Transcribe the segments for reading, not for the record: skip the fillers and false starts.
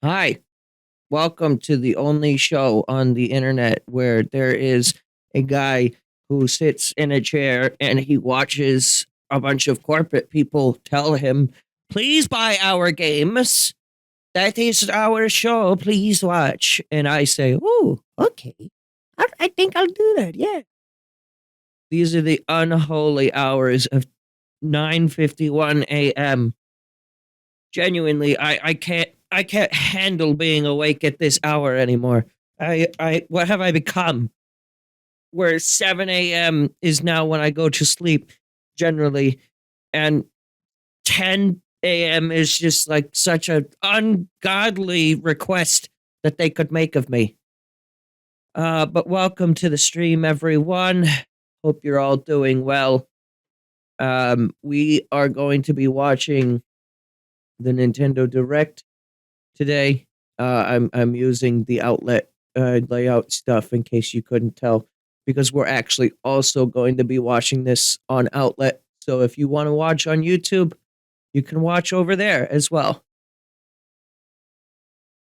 Hi, welcome to the only show on the internet where there is a guy who sits in a chair and he watches a bunch of corporate people tell him, please buy our games. That is our show. Please watch. And I say, oh, okay. I think I'll do that. Yeah. These are the unholy hours of 9:51 a.m. Genuinely, I can't handle being awake at this hour anymore. What have I become? Where 7 a.m. is now when I go to sleep generally, and 10 a.m. is just like such an ungodly request that they could make of me. But welcome to the stream, everyone. Hope you're all doing well. We are going to be watching the Nintendo Direct today. I'm using the outlet layout stuff in case you couldn't tell, because we're actually also going to be watching this on outlet. So if you want to watch on YouTube, you can watch over there as well.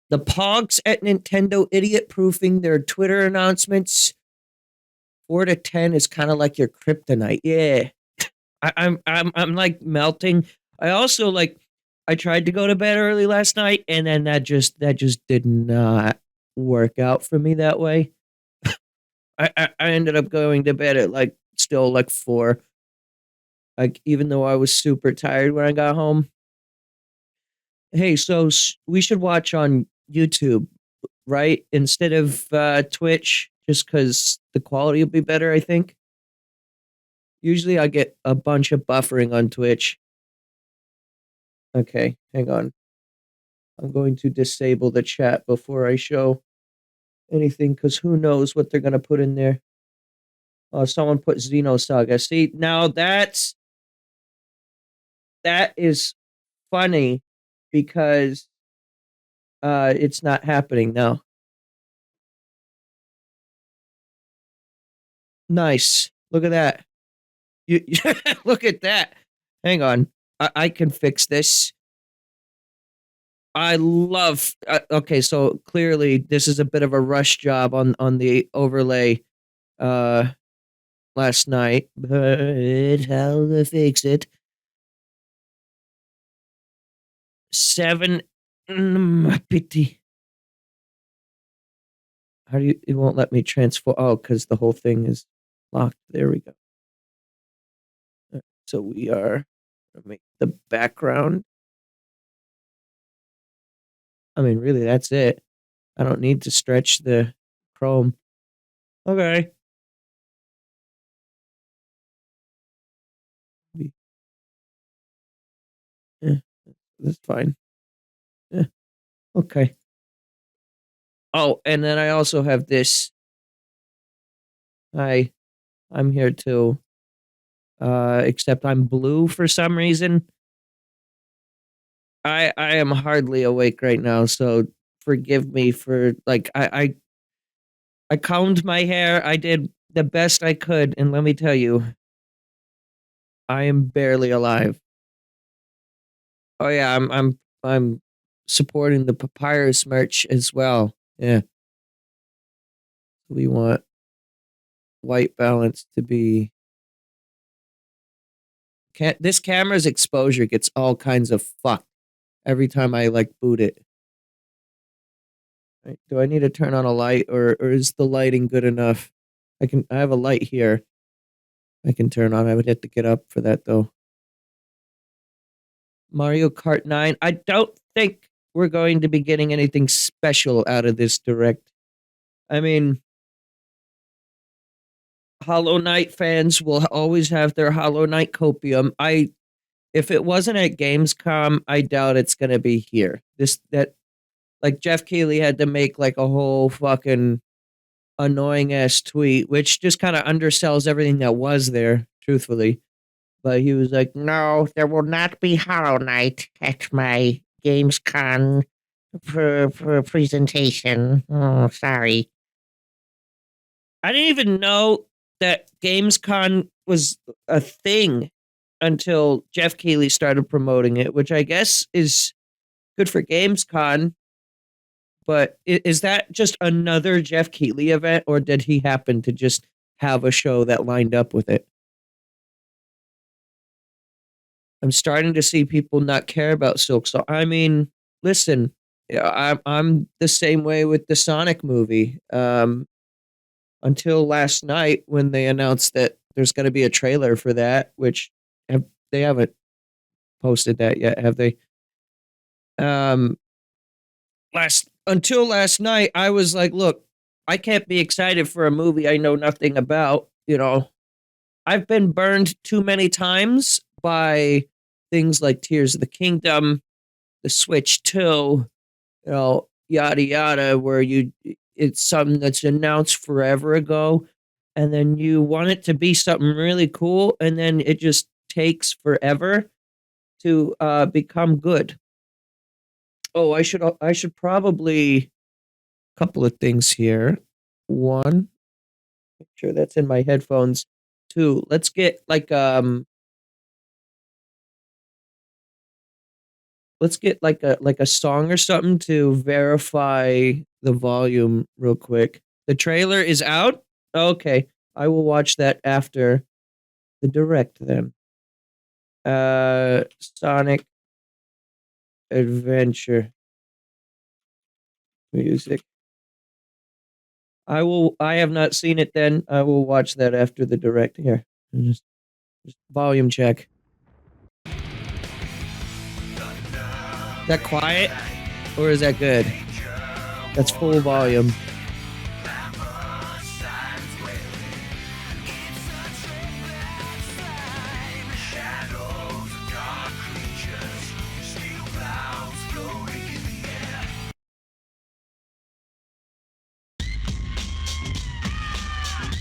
The Pogs at Nintendo idiot proofing their Twitter announcements. 4 to 10 is kind of like your kryptonite. Yeah, I'm like melting. I also like. I tried to go to bed early last night, and then that just did not work out for me that way. I ended up going to bed at like still like 4. Like even though I was super tired when I got home. Hey, so we should watch on YouTube, right? Instead of Twitch, just because the quality will be better, I think. Usually I get a bunch of buffering on Twitch. Okay, hang on. I'm going to disable the chat before I show anything, because who knows what they're going to put in there. Oh, someone put Xenosaga. See, now that is funny because it's not happening now. Nice. Look at that. You look at that. Hang on. I can fix this. I love. Okay, so clearly this is a bit of a rush job on the overlay last night, but how to fix it? 7. Pity. How do you? It won't let me transform. Oh, because the whole thing is locked. There we go. So we are gonna make the background. I mean, really, that's it. I don't need to stretch the Chrome. Okay. Yeah, that's fine. Yeah, okay. Oh, and then I also have this. Hi, I'm here too. Except I'm blue for some reason. I am hardly awake right now, so forgive me for like I combed my hair. I did the best I could, and let me tell you, I am barely alive. Oh yeah, I'm supporting the Papyrus merch as well. Yeah. We want white balance to be this camera's exposure gets all kinds of fucked every time I like boot it. Right. Do I need to turn on a light, or is the lighting good enough? I have a light here I can turn on. I would have to get up for that though. Mario Kart 9. I don't think we're going to be getting anything special out of this direct. I mean, Hollow Knight fans will always have their Hollow Knight copium. If it wasn't at Gamescom, I doubt it's gonna be here. Like Jeff Keighley had to make like a whole fucking annoying ass tweet, which just kind of undersells everything that was there, truthfully. But he was like, "No, there will not be Hollow Knight at my Gamescom presentation. Oh, sorry." I didn't even know that Gamescom was a thing until Jeff Keighley started promoting it, which I guess is good for Gamescom. But is that just another Jeff Keighley event, or did he happen to just have a show that lined up with it? I'm starting to see people not care about Silk Song. I mean, listen, I'm the same way with the Sonic movie. Until last night when they announced that there's going to be a trailer for that, which they haven't posted that yet, have they? Until last night, I was like, look, I can't be excited for a movie I know nothing about. You know, I've been burned too many times by things like Tears of the Kingdom, the Switch 2, you know, yada yada, where it's something that's announced forever ago, and then you want it to be something really cool, and then it just takes forever to become good. Oh, I should probably couple of things here. One, make sure that's in my headphones. Two, let's get like a song or something to verify the volume real quick. The trailer is out? Okay. I will watch that after the direct then. Sonic Adventure music. I have not seen it then. I will watch that after the direct here. Just volume check. Is that quiet? Or is that good? That's full volume.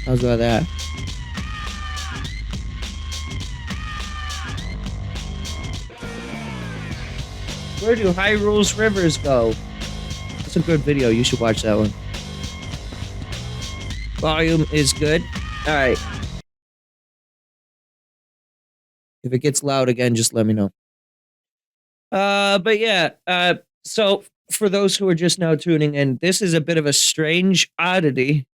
How's about that? Where do Hyrule's rivers go? It's a good video. You should watch that one. Volume is good. All right. If it gets loud again, just let me know. But yeah. So for those who are just now tuning in, this is a bit of a strange oddity.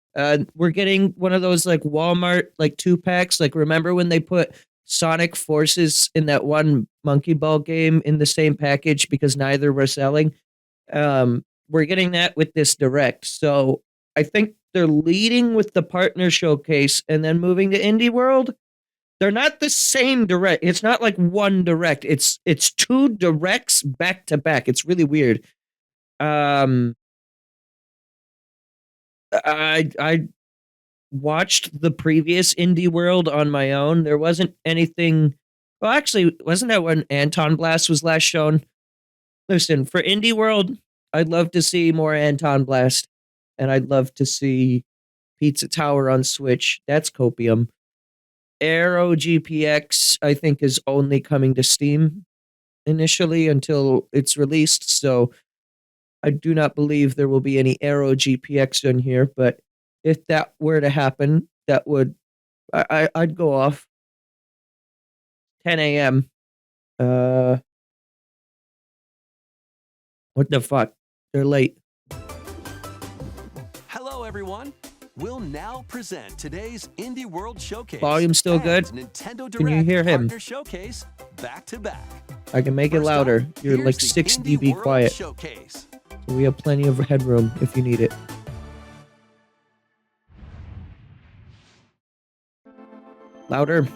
We're getting one of those like Walmart like 2-packs. Like remember when they put Sonic Forces in that one Monkey Ball game in the same package because neither were selling? We're getting that with this direct. So I think they're leading with the partner showcase and then moving to Indie World. They're not the same direct. It's not like one direct. It's 2 directs back to back. It's really weird. I watched the previous Indie World on my own. There wasn't anything. Well, actually, wasn't that when Anton Blast was last shown? Listen, for Indie World, I'd love to see more Anton Blast, and I'd love to see Pizza Tower on Switch. That's copium. Aero GPX, I think, is only coming to Steam initially until it's released, so I do not believe there will be any Aero GPX in here, but if that were to happen, that would... I'd go off. 10 a.m. What the fuck? They're late. Hello, everyone. We'll now present today's Indie World Showcase. Volume still good? Nintendo Direct Can you hear him? Partner Showcase back to back. I can make it louder. You're like 6 dB quiet. Showcase. So we have plenty of headroom if you need it. Louder.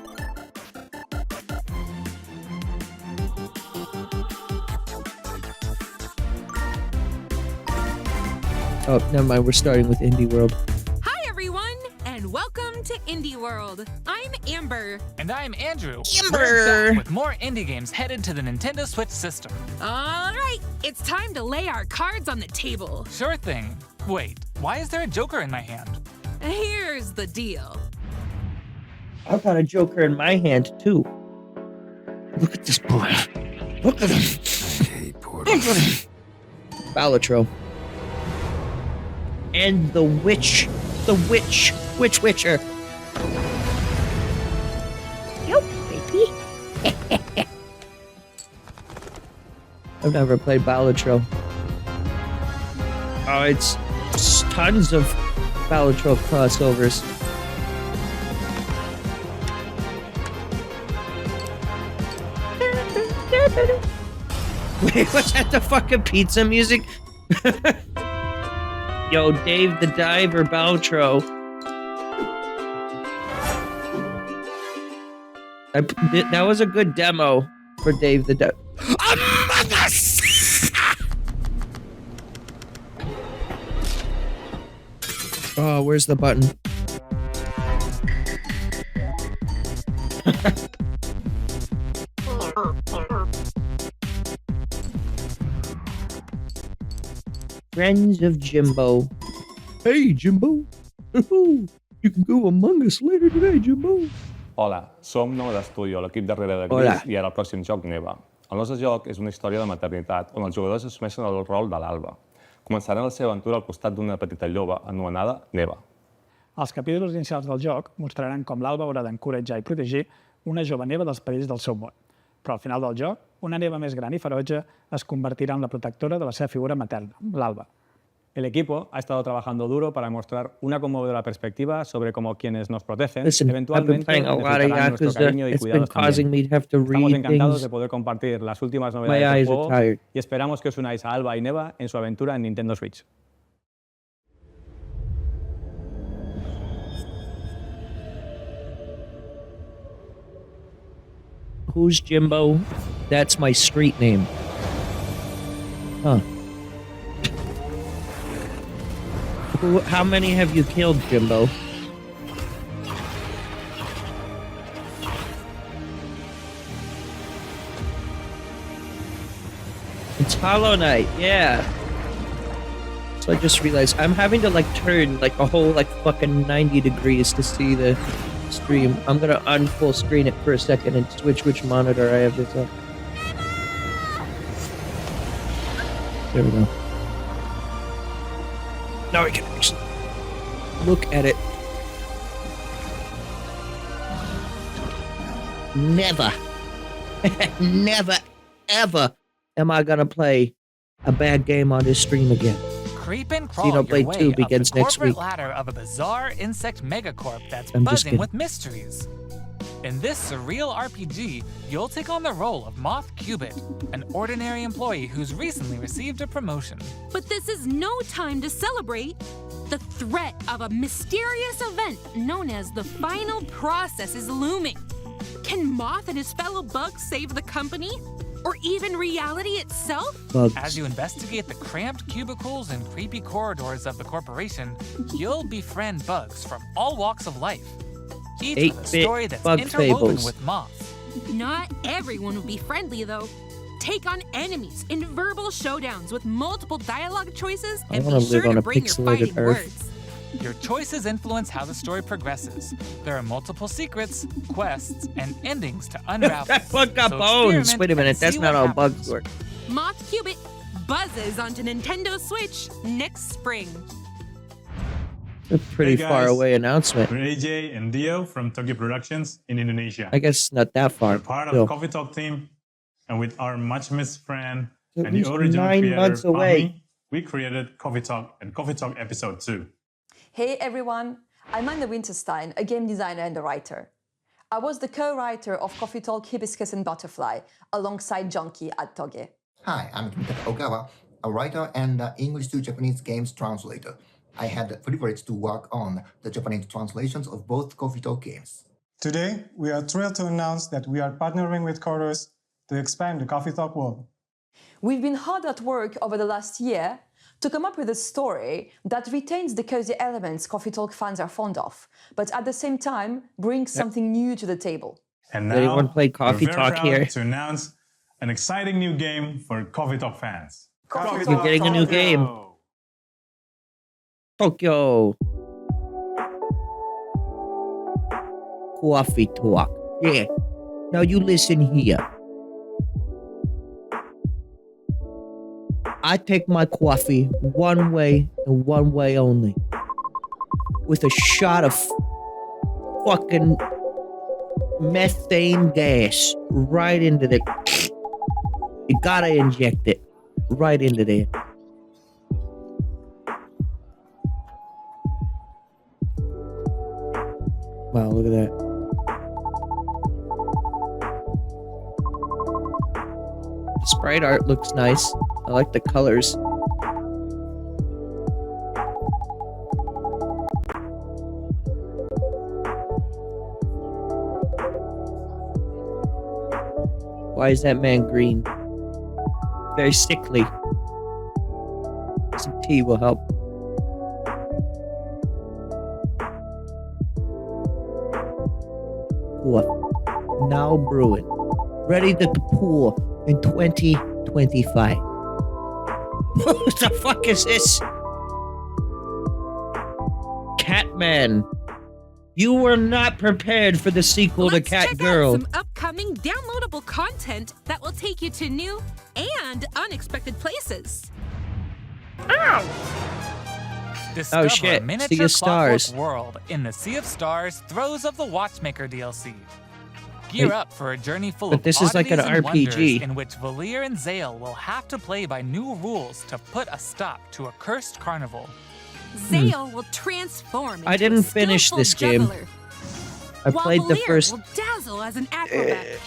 Oh, never mind. We're starting with Indie World. Hi, everyone, and welcome to Indie World. I'm Amber. And I'm Andrew. Amber! We're back with more indie games headed to the Nintendo Switch system. All right, it's time to lay our cards on the table. Sure thing. Wait, why is there a Joker in my hand? Here's the deal. I've got a Joker in my hand, too. Look at this boy. Look at him. I hate portals. Look at him. Balatro. And the witch. The witcher. Yo, baby. I've never played Balatro. Oh, it's tons of Balatro crossovers. Wait, what's that? The fucking pizza music? Yo, Dave the Diver Balatro. That was a good demo for Dave the Diver. Oh, where's the button? Friends of Jimbo. Hey, Jimbo. You can go Among Us later today, Jimbo. Hola, som Nova d'Estudi, l'equip darrere de Hola. Gris i ara el pròxim joc Neva. El nostre joc és una història de maternitat on els jugadors assumeixen el rol de l'Alba. Començaran la seva aventura al costat d'una petita lloba anomenada Neva. Els capítols inicials del joc mostraran com l'Alba haurà d'encoratjar i protegir una jove Neva dels perills del seu món. Però al final del joc, una Neva més gran i ferotge es convertirà en la protectora de la seva figura materna, l'Alba. El equipo ha estado trabajando duro para mostrar una conmovedora perspectiva sobre cómo quienes nos protegen Listen, I've been eventualmente playing a lot of necesitarán nuestro Yakuza. cariño y It's been cuidados causing también. me to have to Estamos read encantados things. de poder compartir las últimas My novedades del eyes are juego tired. y esperamos que os unáis a Alba y Neva en su aventura en Nintendo Switch. Who's Jimbo? That's my street name. Huh. How many have you killed, Jimbo? It's Hollow Knight, yeah. So I just realized I'm having to like turn like a whole like fucking 90 degrees to see the stream. I'm gonna unfull screen it for a second and switch which monitor I have this on. There we go. Now we can actually look at it. Never, never, ever am I gonna play a bad game on this stream again. Creep and crawl your Xenoblade way 2 up begins the next corporate week. ladder of a bizarre insect megacorp that's I'm just buzzing kidding. with mysteries. In this surreal RPG, you'll take on the role of Moth Kubit, an ordinary employee who's recently received a promotion. But this is no time to celebrate. The threat of a mysterious event known as the final process is looming. Can Moth and his fellow bugs save the company? Or even reality itself? Bugs. As you investigate the cramped cubicles and creepy corridors of the corporation, you'll befriend bugs from all walks of life. Each with a 8-bit story that's bug interwoven fables. with Moth. Not everyone will be friendly, though. Take on enemies in verbal showdowns with multiple dialogue choices I and wanna be sure live on to a bring your pixelated fighting Earth. words. Your choices influence how the story progresses. There are multiple secrets, quests, and endings to unravel. That bug got So bones. experiment Wait a minute, and that's see not what how bugs happens. work. Moth Kubit buzzes onto Nintendo Switch next spring. A pretty Hey, far guys. away announcement. We're AJ and Dio from Tokyo Productions in Indonesia. I guess not that far. We're part of still. the Coffee Talk team, and with our much missed friend At and the least original 9 creator, months away. Ami, we created Coffee Talk and Coffee Talk Episode 2. Hey everyone, I'm Anna Winterstein, a game designer and a writer. I was the co-writer of Coffee Talk Hibiscus and Butterfly alongside Junkie at Toge. Hi, I'm Kentaro Ogawa, a writer and English to Japanese games translator. I had the privilege to work on the Japanese translations of both Coffee Talk games. Today, we are thrilled to announce that we are partnering with Chorus to expand the Coffee Talk world. We've been hard at work over the last year to come up with a story that retains the cozy elements Coffee Talk fans are fond of, but at the same time brings something new to the table. And Did anyone now, play Coffee we're very Talk proud here? to announce an exciting new game for Coffee Talk fans. Coffee You're getting a new game. Tokyo. Coffee Talk. Yeah. Now you listen here. I take my coffee one way and one way only. With a shot of fucking methane gas right into the... You gotta inject it right into there. Wow, look at that. The sprite art looks nice. I like the colors. Why is that man green? Very sickly. Some tea will help. What? Now brewing. Ready to pour in 2025. What the fuck is this? Catman. You were not prepared for the sequel to Cat Girl. Some upcoming downloadable content that will take you to new and unexpected places. Discover shit. a miniature Sea of clockwork Stars. world in the Sea of Stars Throes of the Watchmaker DLC. Gear Wait, up for a journey full but of this is like an oddities and wonders RPG. in which Valir and Zale will have to play by new rules to put a stop to a cursed carnival. Zale will transform into I didn't a finish skillful this game. juggler, I while played the Valir first will dazzle as an acrobat.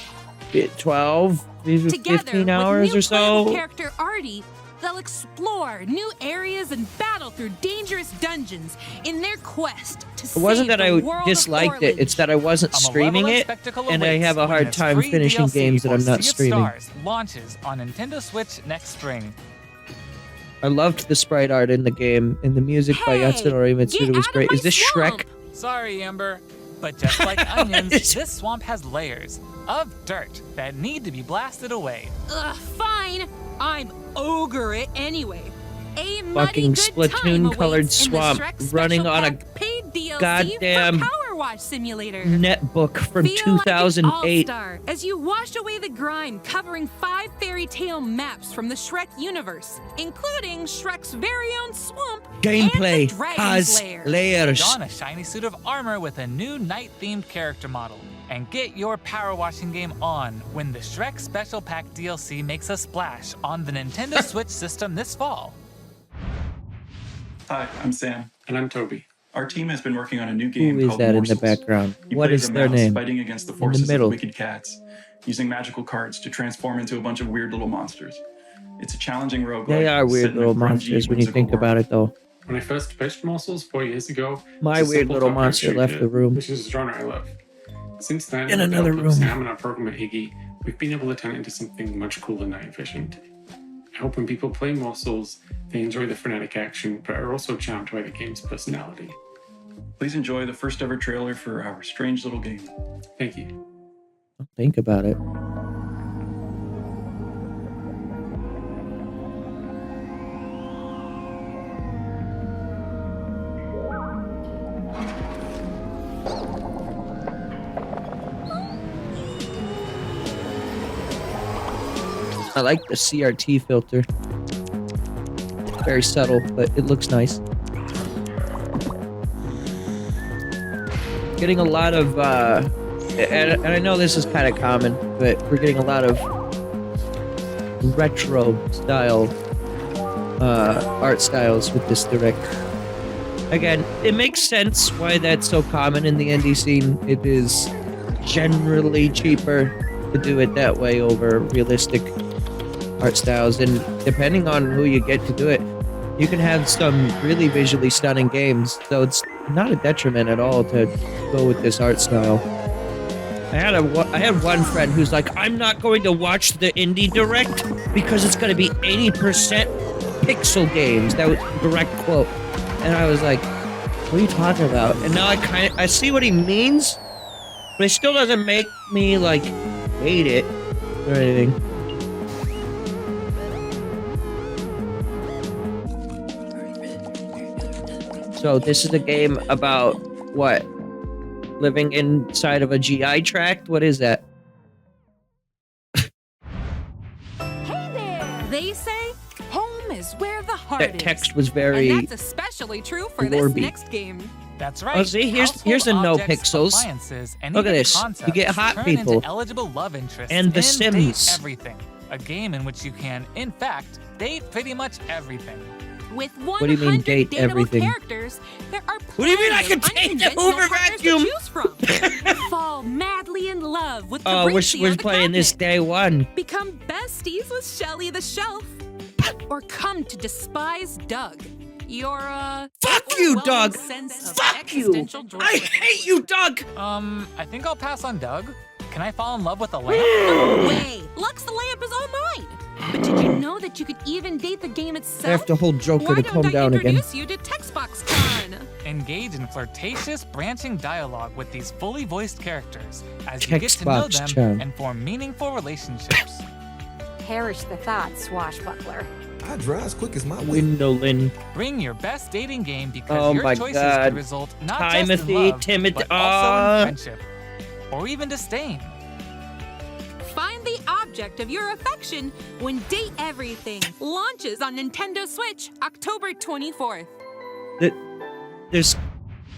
12, Together 15 hours with new or so. playable character Artie, they'll explore new areas and battle through dangerous dungeons in their quest to It wasn't save that the I world disliked of it, it's that I wasn't A streaming malevolent it, spectacle and I awaits have a when hard this time free finishing DLC games that for I'm not Sea of streaming. Stars launches on Nintendo Switch next spring. I loved the sprite art in the game, and the music by Yasunori Mitsuda was great. Is this Shrek? Sorry, Amber, but just like onions, this swamp has layers of dirt that need to be blasted away. Ugh, fine. I'm ogre it anyway. A Fucking mighty good time Splatoon-colored awaits in the swamp Shrek running special on a pack paid DLC goddamn for PowerWash Simulator. netbook from Feel 2008. like an all-star as you wash away the grime, covering 5 fairy tale maps from the Shrek universe, including Shrek's very own swamp Gameplay and the Dragon's has Lair. layers. Don a shiny suit of armor with a new night-themed character model. And get your power washing game on when the Shrek Special Pack DLC makes a splash on the Nintendo Switch system this fall. Hi, I'm Sam. And I'm Toby. Our team has been working on a new game Who is called that in Morsels. the background? You What play is as a their mouse name? fighting against the In forces the middle. of wicked cats, using magical cards to transform into a bunch of weird little monsters. It's a challenging roguelike. They are set weird in a little grungy, monsters when you whimsical think world. about it, though. When I first pitched Morsels 4 years ago, My it's a weird simple little top-down monster left shooter, the room. which is a genre I love. Since then, In with the another help of room. Sam and our programmer Iggy, we've been able to turn it into something much cooler than I envisioned. I hope when people play Morsels, they enjoy the frenetic action, but are also charmed by the game's personality. Please enjoy the first ever trailer for our strange little game. Thank you. Think about it. I like the CRT filter. Very subtle, but it looks nice. Getting a lot of, and I know this is kind of common, but we're getting a lot of retro style art styles with this direct. Again, it makes sense why that's so common in the indie scene. It is generally cheaper to do it that way over realistic art styles, and depending on who you get to do it, you can have some really visually stunning games, so it's not a detriment at all to go with this art style. I had one friend who's like, I'm not going to watch the indie direct because it's going to be 80% pixel games. That was a direct quote. And I was like, what are you talking about? And now I see what he means, but it still doesn't make me like hate it or anything. So this is a game about what? Living inside of a GI tract? What is that? They say home is where the heart That is. text was very And that's especially true for this Lorby. next game. That's right. Oh, see, here's the no Objects, pixels. appliances, and Look at even this. You concepts get hot turn people. Into eligible love interests And The date Sims. everything. A game in which you can, in fact, date pretty much everything. With do you mean 100 date dateable everything? characters, there are What do you mean I plenty can of date the Hoover unconventional vacuum? partners to choose from. Fall madly in love with Oh, Fabrizio we're the playing this cabinet. day one. Become besties with Shelly the shelf. Or come to despise Doug. Your, Fuck you, overwhelming Doug! sense of Fuck you! existential dread. I hate you, Doug! I think I'll pass on Doug. Can I fall in love with a lamp? No way! Lux the lamp is all mine! But did you know that you could even date the game itself? I have to hold Joker Why to don't calm I down again. introduce you to TextboxCon? Engage in flirtatious, branching dialogue with these fully voiced characters as you get to know them TextboxCon. and form meaningful relationships. Perish the thought, swashbuckler. I drive as quick as my Windowlin. Bring your best dating game because Oh your my choices God. could result not just in Timothy, love, but also in friendship, or even disdain. Find the object of your affection when Date Everything launches on Nintendo Switch October 24th. There's,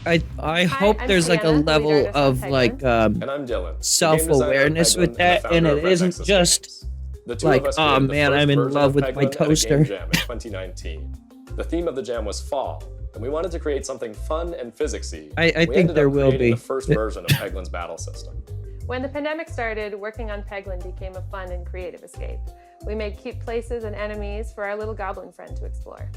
I hope I'm there's like a Sienna, the lead level artist of on like And I'm Dylan, self-awareness the game with designer that, of and Peglin it and isn't the founder of just The two like, of us oh created the man, first I'm in version love of with Peglin my at a game toaster. jam in 2019. The theme of the jam was fall, and we wanted to create something fun and physicsy. I We think ended there up will creating be. the first version of Peglin's battle system. When the pandemic started, working on Peglin became a fun and creative escape. We made cute places and enemies for our little goblin friend to explore.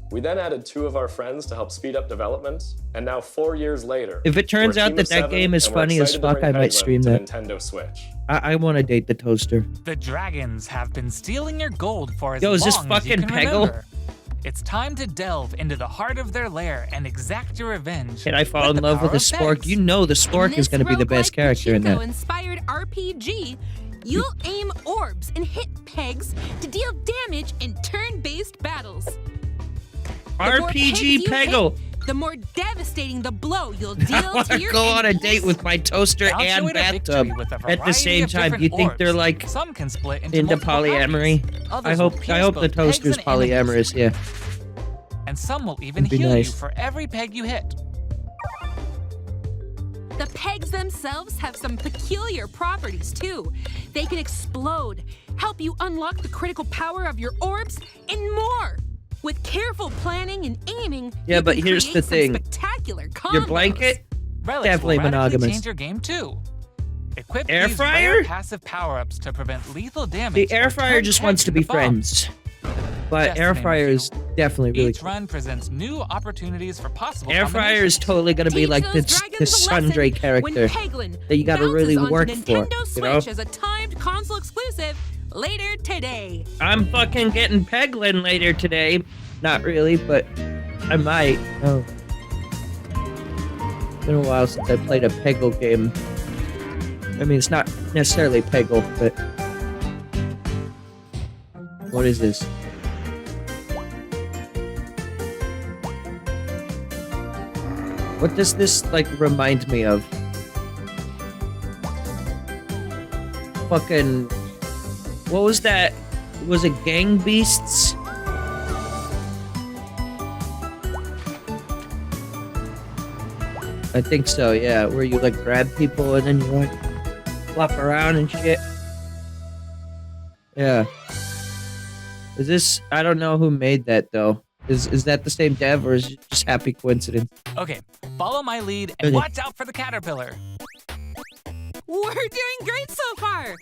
We then added 2 of our friends to help speed up development, and now 4 years later, If it turns we're a out team that of that 7, game is and we're funny as excited to fuck, bring I might Peglin stream to that. Nintendo Switch. I want to date the toaster. The dragons have been stealing your gold for as Yo, is this long as you fucking can Peggle? remember. It's time to delve into the heart of their lair and exact your revenge. Can I fall with in the love with power a of spork? pegs. You know the spork is going to be the best character in that. Inspired RPG, you'll aim orbs and hit pegs to deal damage in turn-based battles. The more pegs RPG you Peggle. hit, the more devastating the blow you'll I deal want to to your go on a enemies. date with my toaster Bounce your and way to victory bathtub with a at the variety same of time. different You think orbs. they're like Some can split into into multiple polyamory? copies. I Others will hope pierce the both toaster's pegs and enemies. polyamorous. Yeah. And some will even That'd be heal nice. you for every peg you hit. The pegs themselves have some peculiar properties too. They can explode, help you unlock the critical power of your orbs, and more. With careful planning and aiming, Yeah, you but can here's create the some thing. spectacular combos. Your blanket, Relics definitely will radically monogamous. change your game too. Equip Air these fryer? rare passive power-ups to prevent lethal damage. The air or fryer turn just pegs wants to be into bombs. friends. But Just air to name a fryer few. is definitely really Each cool. run presents new opportunities for possible Air fryer is totally going to be Teach like those this dragons a sundry lesson character when Peglin that you got to bounces really onto work for. Nintendo You know? Switch as a timed console exclusive later today. I'm fucking getting Peglin later today. Not really, but I might. Oh. Been a while since I played a Peggle game. I mean, it's not necessarily Peggle, but... What is this? What does this, like, remind me of? Fucking... What was that? Was it Gang Beasts? I think so, yeah. Where you, like, grab people and then you, like, flop around and shit. Yeah. Is this... I don't know who made that, though. Is that the same dev, or is it just happy coincidence? Okay, follow my lead and Okay. watch out for the caterpillar. We're doing great so far.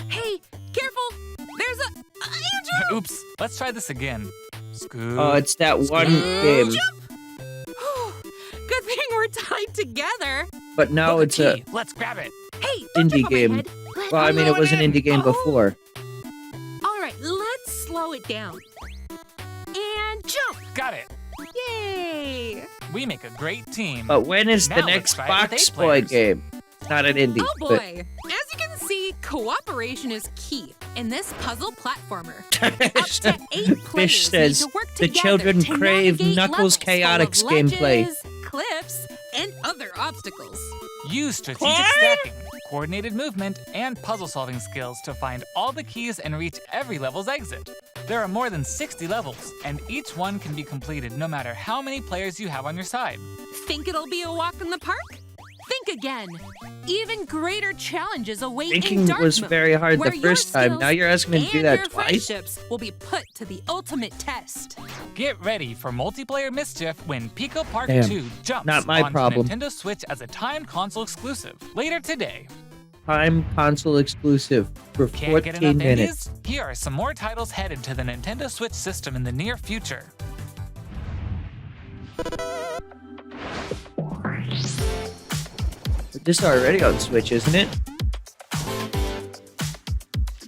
Hey, careful! There's a Andrew. Oops, let's try this again. Scoop. Oh, it's that one game. Good thing we're tied together. But now Look, it's a a key. Let's grab it. Hey, don't indie jump on my game. head. Well, I mean, it was an indie game before. All right, let's slow it down. And jump! Got it. Yay! We make a great team. But when is the Now next let's try it with Box 8 Boy players. game? It's not an indie. Oh boy! As you can see, cooperation is key in this puzzle platformer. Up to 8 Fish players says, need to work "The together children to crave navigate Knuckles levels Chaotix full of gameplay." ledges, cliffs, and other obstacles. Use strategic stacking, coordinated movement, and puzzle-solving skills to find all the keys and reach every level's exit. There are more than 60 levels, and each one can be completed no matter how many players you have on your side. Think it'll be a walk in the park? think again. Even greater challenges await in Thinking dark was mode, very hard where the your first time. Now skills you're asking me to do and that your twice? friendships will be put to the ultimate test. Get ready for multiplayer mischief when Pico Park Damn, 2 jumps not my onto problem. Nintendo Switch as a timed console exclusive later today. Time console exclusive for Can't get 14 enough minutes. indies? Here are some more titles headed to the Nintendo Switch system in the near future. This is already on Switch, isn't it?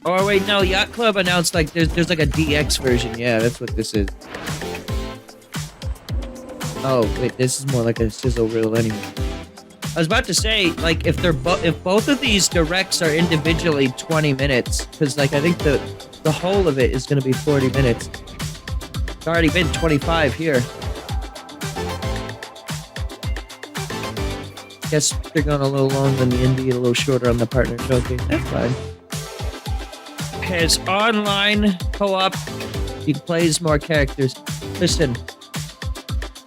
Oh wait, no. Yacht Club announced like there's like a DX version. Yeah, that's what this is. Oh wait, this is more like a Sizzle reel anyway. I was about to say, like, if both of these directs are individually 20 minutes, because like I think the whole of it is going to be 40 minutes. It's already been 25 here. Guess they're going a little long on the indie, a little shorter on the partner showcase. That's fine. Has online co-op. You can play as more characters. Listen,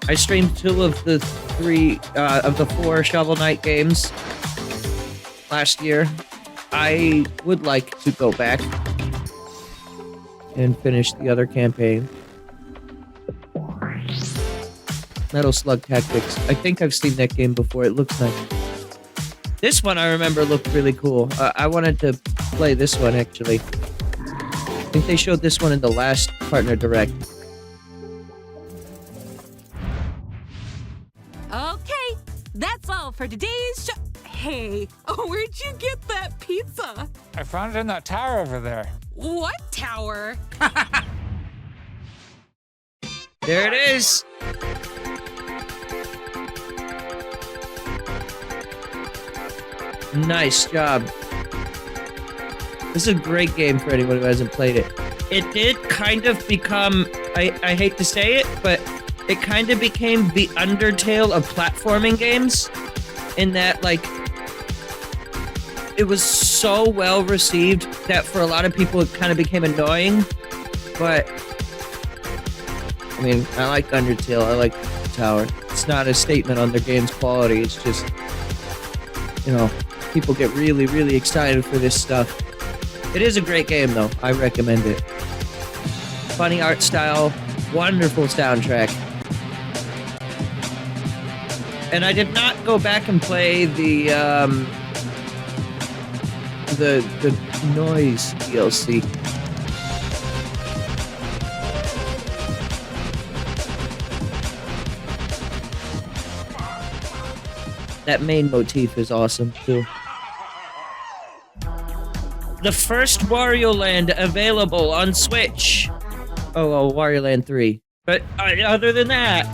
I streamed 2 of the 4 Shovel Knight games last year. I would like to go back and finish the other campaign. Metal Slug Tactics. I think I've seen that game before. It looks nice. This one I remember looked really cool. I wanted to play this one actually. I think they showed this one in the last partner direct. Okay, that's all for today's show. Hey, where'd you get that pizza? I found it in that tower over there. What tower? There it is. Nice job. This is a great game for anyone who hasn't played it. It did kind of become, I hate to say it, but it kind of became the Undertale of platforming games, in that, like, it was so well received that for a lot of people it kind of became annoying, but I mean, I like Undertale, I like Tower. It's not a statement on their game's quality, it's just, you know, people get really, really excited for this stuff. It is a great game, though. I recommend it. Funny art style, wonderful soundtrack. And I did not go back and play the noise DLC. That main motif is awesome, too. The first Wario Land available on Switch. Oh, Wario Land 3. But other than that,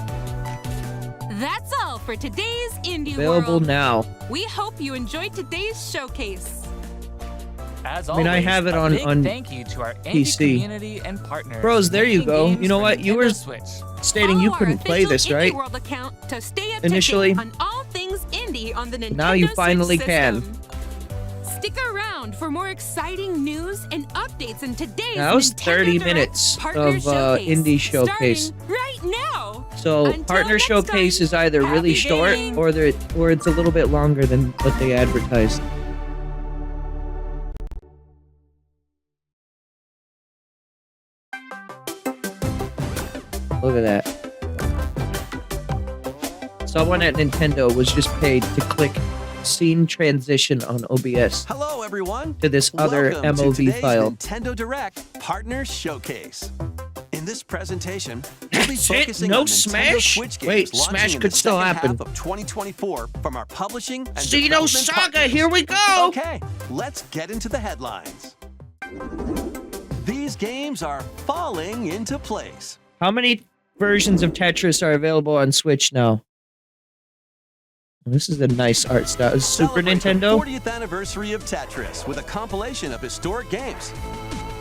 That's all for today's Indie available World. now. We hope you enjoyed today's showcase. As I mean, I always, have it a on big thank you to our indie PC. community and partners. Bros, there you making go. games You know for what? You were Nintendo Switch. stating you Follow couldn't our play official this, Indie right? World account to stay up Initially. to date on all things indie on the Nintendo Now you Switch finally system. can. Stick around for more exciting news and updates in today's That was Nintendo 30 Direct minutes Partner of Showcase, indie showcase. starting right now. So Until partner next showcase time, is either really happy short gaming. or it's a little bit longer than what they advertised. Look at that. Someone at Nintendo was just paid to click scene transition on OBS Hello, everyone. to this other Welcome to MOV today's file. Nintendo Direct Partner Showcase. In this presentation, we'll be That's it? focusing No on Nintendo Smash? Switch games Wait, launching Smash in could the still second happen. half of 2024 from our publishing and Xeno development Saga, partners. here we go! Okay, let's get into the headlines. These games are falling into place. How many versions of Tetris are available on Switch now? This is a nice art style. Is Super Celebrate Nintendo? The 40th anniversary of Tetris with a compilation of historic games.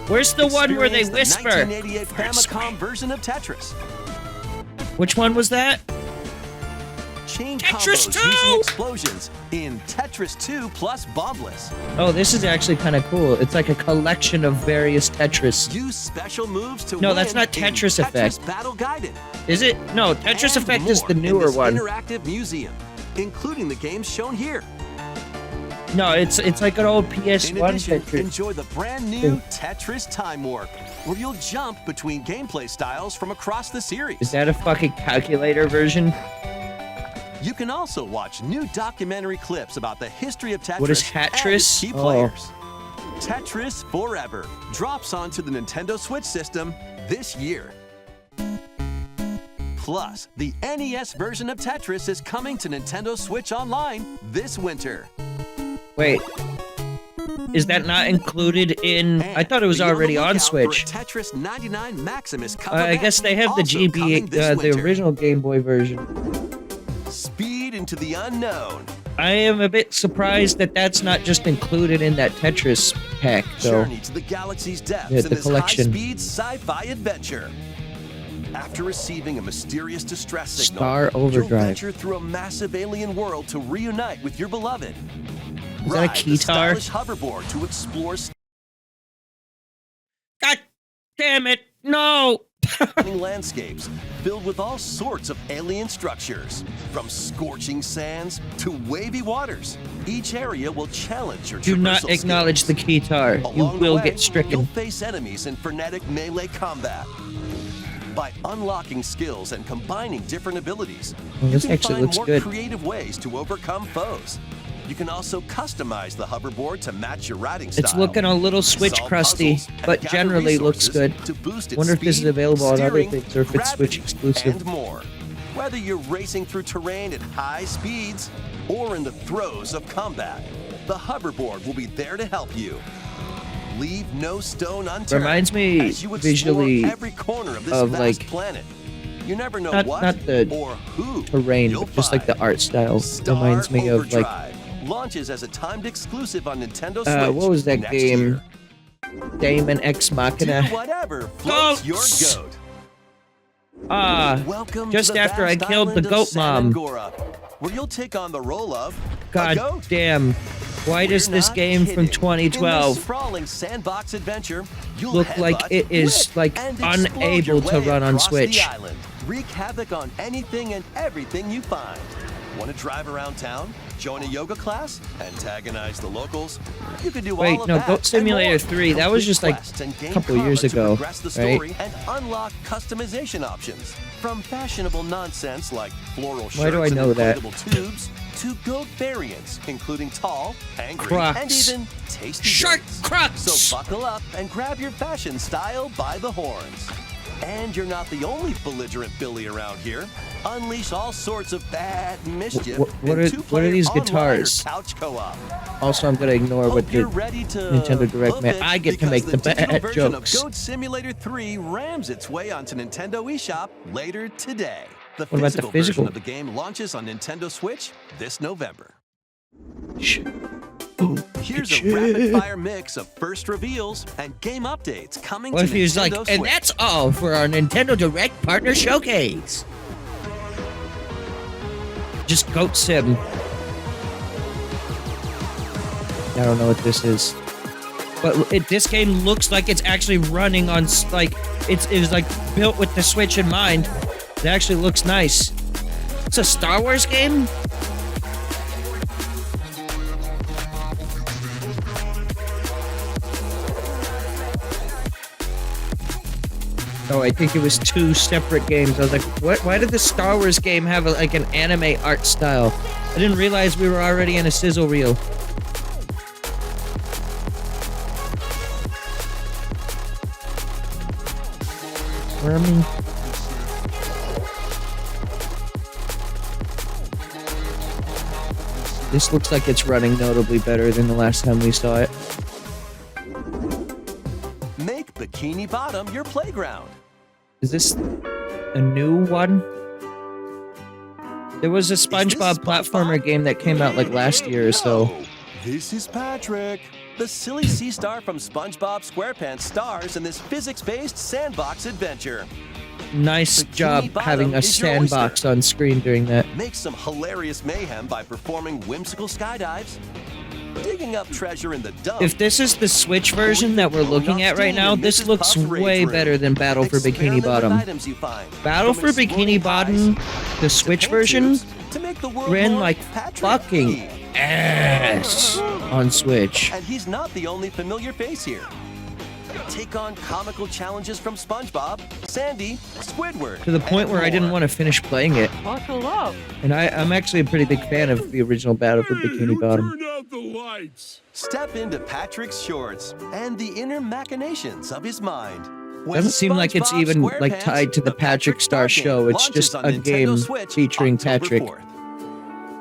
Where's the one where they Experience whisper? the 1988 Famicom version of Tetris. Which one was that? Chain Tetris combos 2! using explosions in Tetris 2 plus Bombless. Oh, this is actually kind of cool. It's like a collection of various Tetris. Use special moves to No, win that's not in Tetris Effect. Battle Guided. Is it? No, Tetris And Effect is more the in newer this one. Interactive museum. including the games shown here. No, it's like an old PS1 In addition, Tetris. enjoy the brand new Tetris Time Warp, where you'll jump between gameplay styles from across the series. Is that a fucking calculator version? You can also watch new documentary clips about the history of Tetris What is and Tetris? its key Oh. players. Tetris Forever drops onto the Nintendo Switch system this year. Plus, the NES version of Tetris is coming to Nintendo Switch Online this winter. Wait. Is that not included in... I thought it was Be on the already on lookout for a Switch. Tetris 99 Maximus cover I guess they have the also GB, coming this the winter. original Game Boy version. Speed into the unknown. I am a bit surprised that that's not just included in that Tetris pack, though. Journey to the galaxy's depths Yeah, in the this collection. high-speed sci-fi adventure. After receiving a mysterious distress signal, Star you'll Overdrive. venture through a massive alien world to reunite with your beloved. Is that a Ride the keytar? stylish hoverboard to explore God damn it! No! stunning landscapes filled with all sorts of alien structures, from scorching sands to wavy waters. Each area will challenge your Do not traversal acknowledge the skills. keytar. You Along the will way, get stricken. You'll face enemies in frenetic melee combat. By unlocking skills and combining different abilities, Well, you this can actually find looks more good. creative ways to overcome foes. You can also customize the hoverboard to match your riding It's style. looking a little Switch Solve crusty, puzzles and but gather generally looks resources good. to boost its Wonder if this is speed, available on other steering, things or if it's Switch gravity, exclusive. and more. Whether you're racing through terrain at high speeds or in the throes of combat, the hoverboard will be there to help you. Leave no stone unturned. Reminds me as you explore visually every corner of this of, vast like, planet. You never know Not what the or who terrain, you'll but just like find. the art style. Star Reminds me of like Overdrive launches as a timed exclusive on Nintendo Switch. what was that next game? year. Damon X Machina. Do whatever floats your Goats! goat. Just Welcome to the after I vast killed the island of goat mom. Sanangora, where you'll take on the role of a God goat. damn. Why does We're this not game from kidding. 2012 In this sprawling sandbox adventure, you'll look like headbutt, it is whip, like and explode your unable to way run on across Switch? The island. Wreak havoc on anything and everything you find. Want to drive around town? Join a yoga class? Antagonize the locals? You can do Wait, all of no, that Goat and Simulator more. 3, that was Complete just like quests and a gain couple years karma to ago, progress the right? story and unlock customization options. From fashionable nonsense like floral shirts Why do I and know that? inflatable tubes to goat variants, including tall, angry, Crocs. and even tasty Shark goats. Crocs! So buckle up and grab your fashion style by the horns. And you're not the only belligerent Billy around here. Unleash all sorts of bad mischief What in are two-player these online or guitars? couch co-op. Also, I'm gonna ignore what the You're ready to Nintendo Direct hoof man. it I get to because make the digital bad version jokes. of Goat Simulator 3 rams its way onto Nintendo eShop later today. The What about the physical physical? version of the game launches on Nintendo Switch this November. Here's a rapid-fire mix of first reveals and game updates coming What to if he was Nintendo like, Switch. and that's all for our Nintendo Direct Partner Showcase. Just Goat Sim. I don't know what this is. But this game looks like it's actually running on, like, it was like built with the Switch in mind. It actually looks nice. It's a Star Wars game? Oh, I think it was two separate games. I was like, what? Why did the Star Wars game have like an anime art style? I didn't realize we were already in a sizzle reel. Wormy. This looks like it's running notably better than the last time we saw it. Make Bikini Bottom your playground. Is this a new one? There was a SpongeBob platformer game that came out like last year or so. This is Patrick. The silly sea star from SpongeBob SquarePants stars in this physics-based sandbox adventure. Nice job Bottom having a is your sandbox on screen during that. Make some hilarious mayhem by performing whimsical skydives. digging up treasure in the dump. If this is the Switch version that we're looking at right now, this looks way better than Battle for Bikini Bottom. Battle for Bikini Bottom, the Switch version, ran like fucking ass on Switch. And he's not the only familiar face here. Take on comical challenges from SpongeBob, Sandy, Squidward. To the point where I didn't want to finish playing it. Buckle up. And I'm actually a pretty big fan of the original Battle for Bikini Bottom. Step into Patrick's shorts and the inner machinations of his mind. Doesn't seem like it's even like tied to the Patrick Star show. It's just a game featuring Patrick.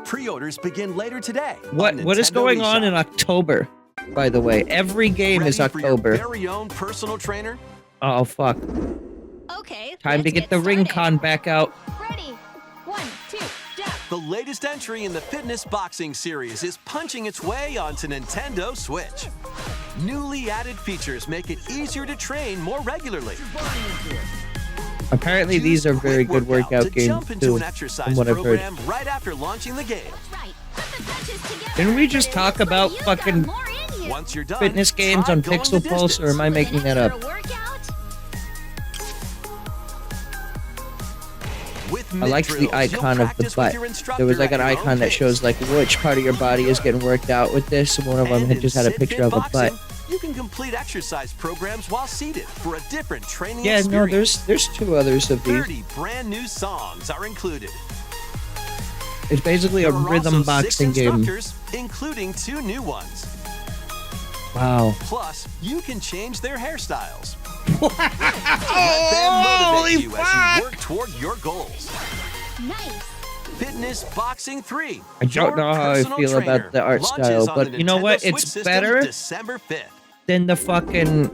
Pre-orders begin later today. What is going on in October? By the way, every game is October. Very own personal trainer. Oh fuck. Okay. Time to get the Ring-Con back out. Ready. 1, 2, jump. The latest entry in the fitness boxing series is punching its way onto Nintendo Switch. Newly added features make it easier to train more regularly. Apparently these are very good workout games too, from what I've heard. Right after launching the game. Didn't we just talk about fucking Once you're done, fitness games try on going Pixel the Pulse, or am I making that up? I liked the icon of the butt. There was like an icon that shows like which part of your body is getting worked out with this, and one of them had just had a picture of a butt. You can complete exercise programs while seated for a different training Yeah, no, experience. there's two others of these. 30 brand new songs are included. It's basically a There are rhythm also 6 boxing game. instructors, including 2 new ones. Wow. Plus, you can change their hairstyles. Holy Let them motivate you as fuck! you work toward your goals. Nice. Fitness Boxing 3. I don't know how I feel about the art style, but you know what? It's better December 5th. than the fucking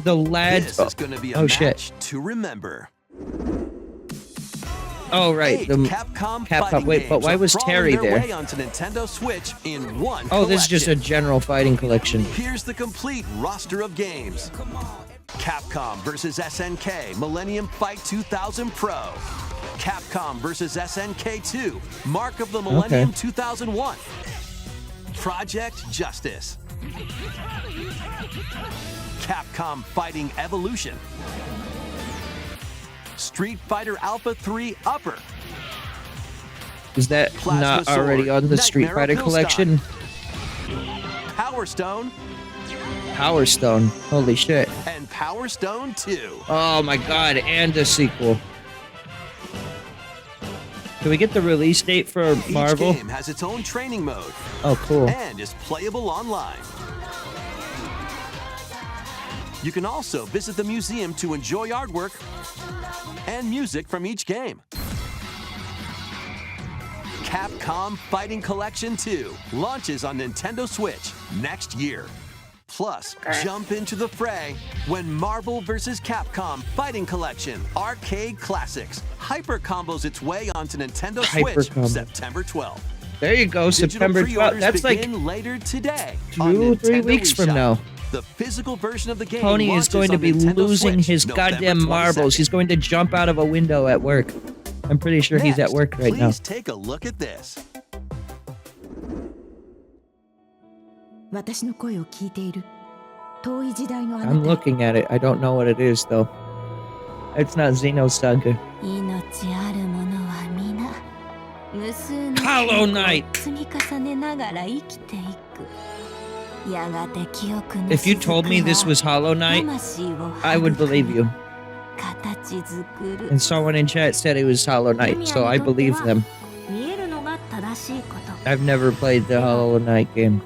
the lads. This is going to be a Oh match shit! to remember. Oh right, the Capcom Wait, but why was Terry their way there? onto Nintendo Switch in one Oh, this is just a collection. general fighting collection. Here's the complete roster of games. Capcom vs SNK Millennium Fight 2000 Pro. Capcom vs SNK 2 Mark of the Millennium 2001. Project Justice. Capcom Fighting Evolution. Street Fighter Alpha 3 Upper. Is that Plasma not already Sword, on the Street Nightmare Fighter of collection? Power Stone Power Stone. Holy shit. and Power Stone 2. Oh my god, and a sequel. Can we get the release date for Marvel? Each game has its own training mode Oh, cool. and is playable online. You can also visit the museum to enjoy artwork and music from each game. Capcom Fighting Collection 2 launches on Nintendo Switch next year. Plus, jump into the fray when Marvel vs. Capcom Fighting Collection Arcade Classics hyper combos its way onto Nintendo Hyper Switch combo. September 12th. There you go, Digital September 12th. pre-orders That's like begin later today on 2-3 Nintendo weeks from eShop. now. The physical version of the game Tony is launches going to on be Nintendo losing Switch his November goddamn 22nd. marbles. He's going to jump out of a window at work. I'm pretty sure he's at Next, work right now. Please take a look at this. 私の声を聞いている遠い時代のあな I'm た looking at it. I don't know what it is though. It's not Xenosaga. 命あるものは皆無数の Hollow Knight. 積み重ねながら生きていくやがて記憶の If you told me this was Hollow Knight, 魂を I would believe you. 形作る And someone in chat said it was Hollow Knight, so I believe them. 見えるのが正しいこと I've never played the Hollow Knight game.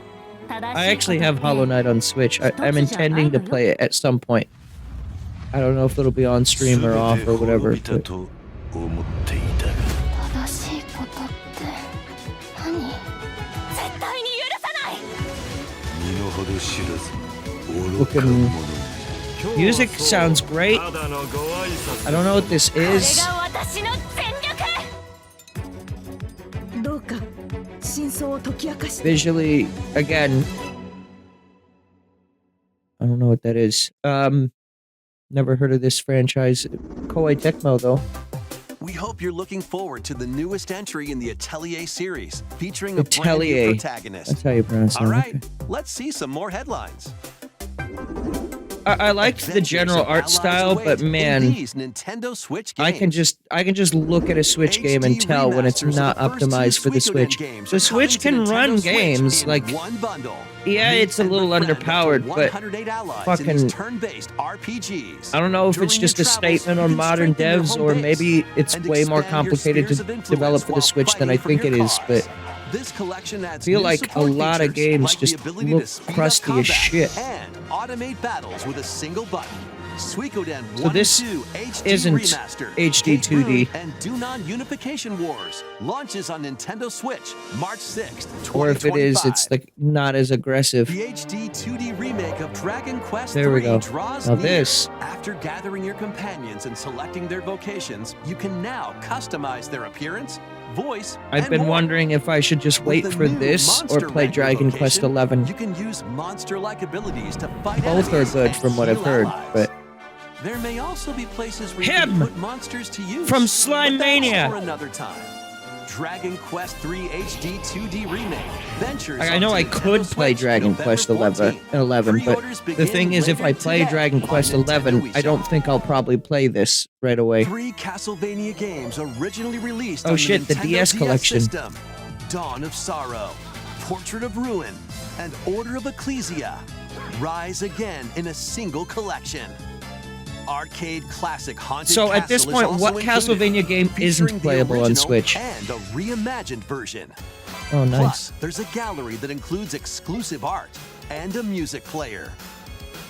I actually have Hollow Knight on Switch. I'm intending to play it at some point. I don't know if it'll be on stream or off or whatever. but- 正しいことって何絶対に許さない Looking music sounds great. I don't know what this これ is. が私の全力どうか真相を解き明かして Visually, again, I don't know what that is. Never heard of this franchise. Koei Tecmo though. We hope you're looking forward to the newest entry in the Atelier series, featuring a brand Atelier. new protagonist. That's how you pronounce it. All right, let's see some more headlines. I liked the general art style, but man, These Nintendo Switch I can just look at a Switch game and tell when it's not optimized for the Switch. The Switch can run games like, yeah, it's a little underpowered, but fucking, turn-based RPGs. I don't know if it's just a statement on modern devs, or maybe it's way more complicated to develop for the Switch than I think it is, but This collection adds I feel new like a support lot of features, games like the just ability look to speed up crusty as combat shit. and automate battles with a single button. Suikoden 1 So this and 2 HD isn't Remastered, HD 2D. Rune and Dunon Unification Wars launches on Nintendo Switch March 6th, 2025. Or if it is, it's like not as aggressive. The HD 2D remake of Dragon Quest There we III go. draws Now near. this. After gathering your companions and selecting their vocations, you can now customize their appearance, voice, I've and been more. wondering if I should just wait With the for new this or Monster play Ranker Dragon Quest vocation, 11. You can use monster-like abilities to fight Both are enemies good and from what I've heal heard, allies. but There may also be places where you Him! can put monsters to use. From but Slime that's Mania! for another time. Dragon Quest III HD 2D Remake ventures I know I onto could Nintendo play Switch Dragon November Quest 11, 14th. but Pre-orders the begin thing is, if later I play today Dragon on Quest Nintendo 11, I don't eShop. think I'll probably play this right away. 3 Castlevania games originally released Oh on shit, the Nintendo DS collection. system. Dawn of Sorrow, Portrait of Ruin, and Order of Ecclesia rise again in a single collection. Arcade classic Haunted So at this Castle is point, also what included, Castlevania game featuring isn't the playable on original Switch? And a reimagined version. Oh, nice. Plus, there's a gallery that includes exclusive art and a music player.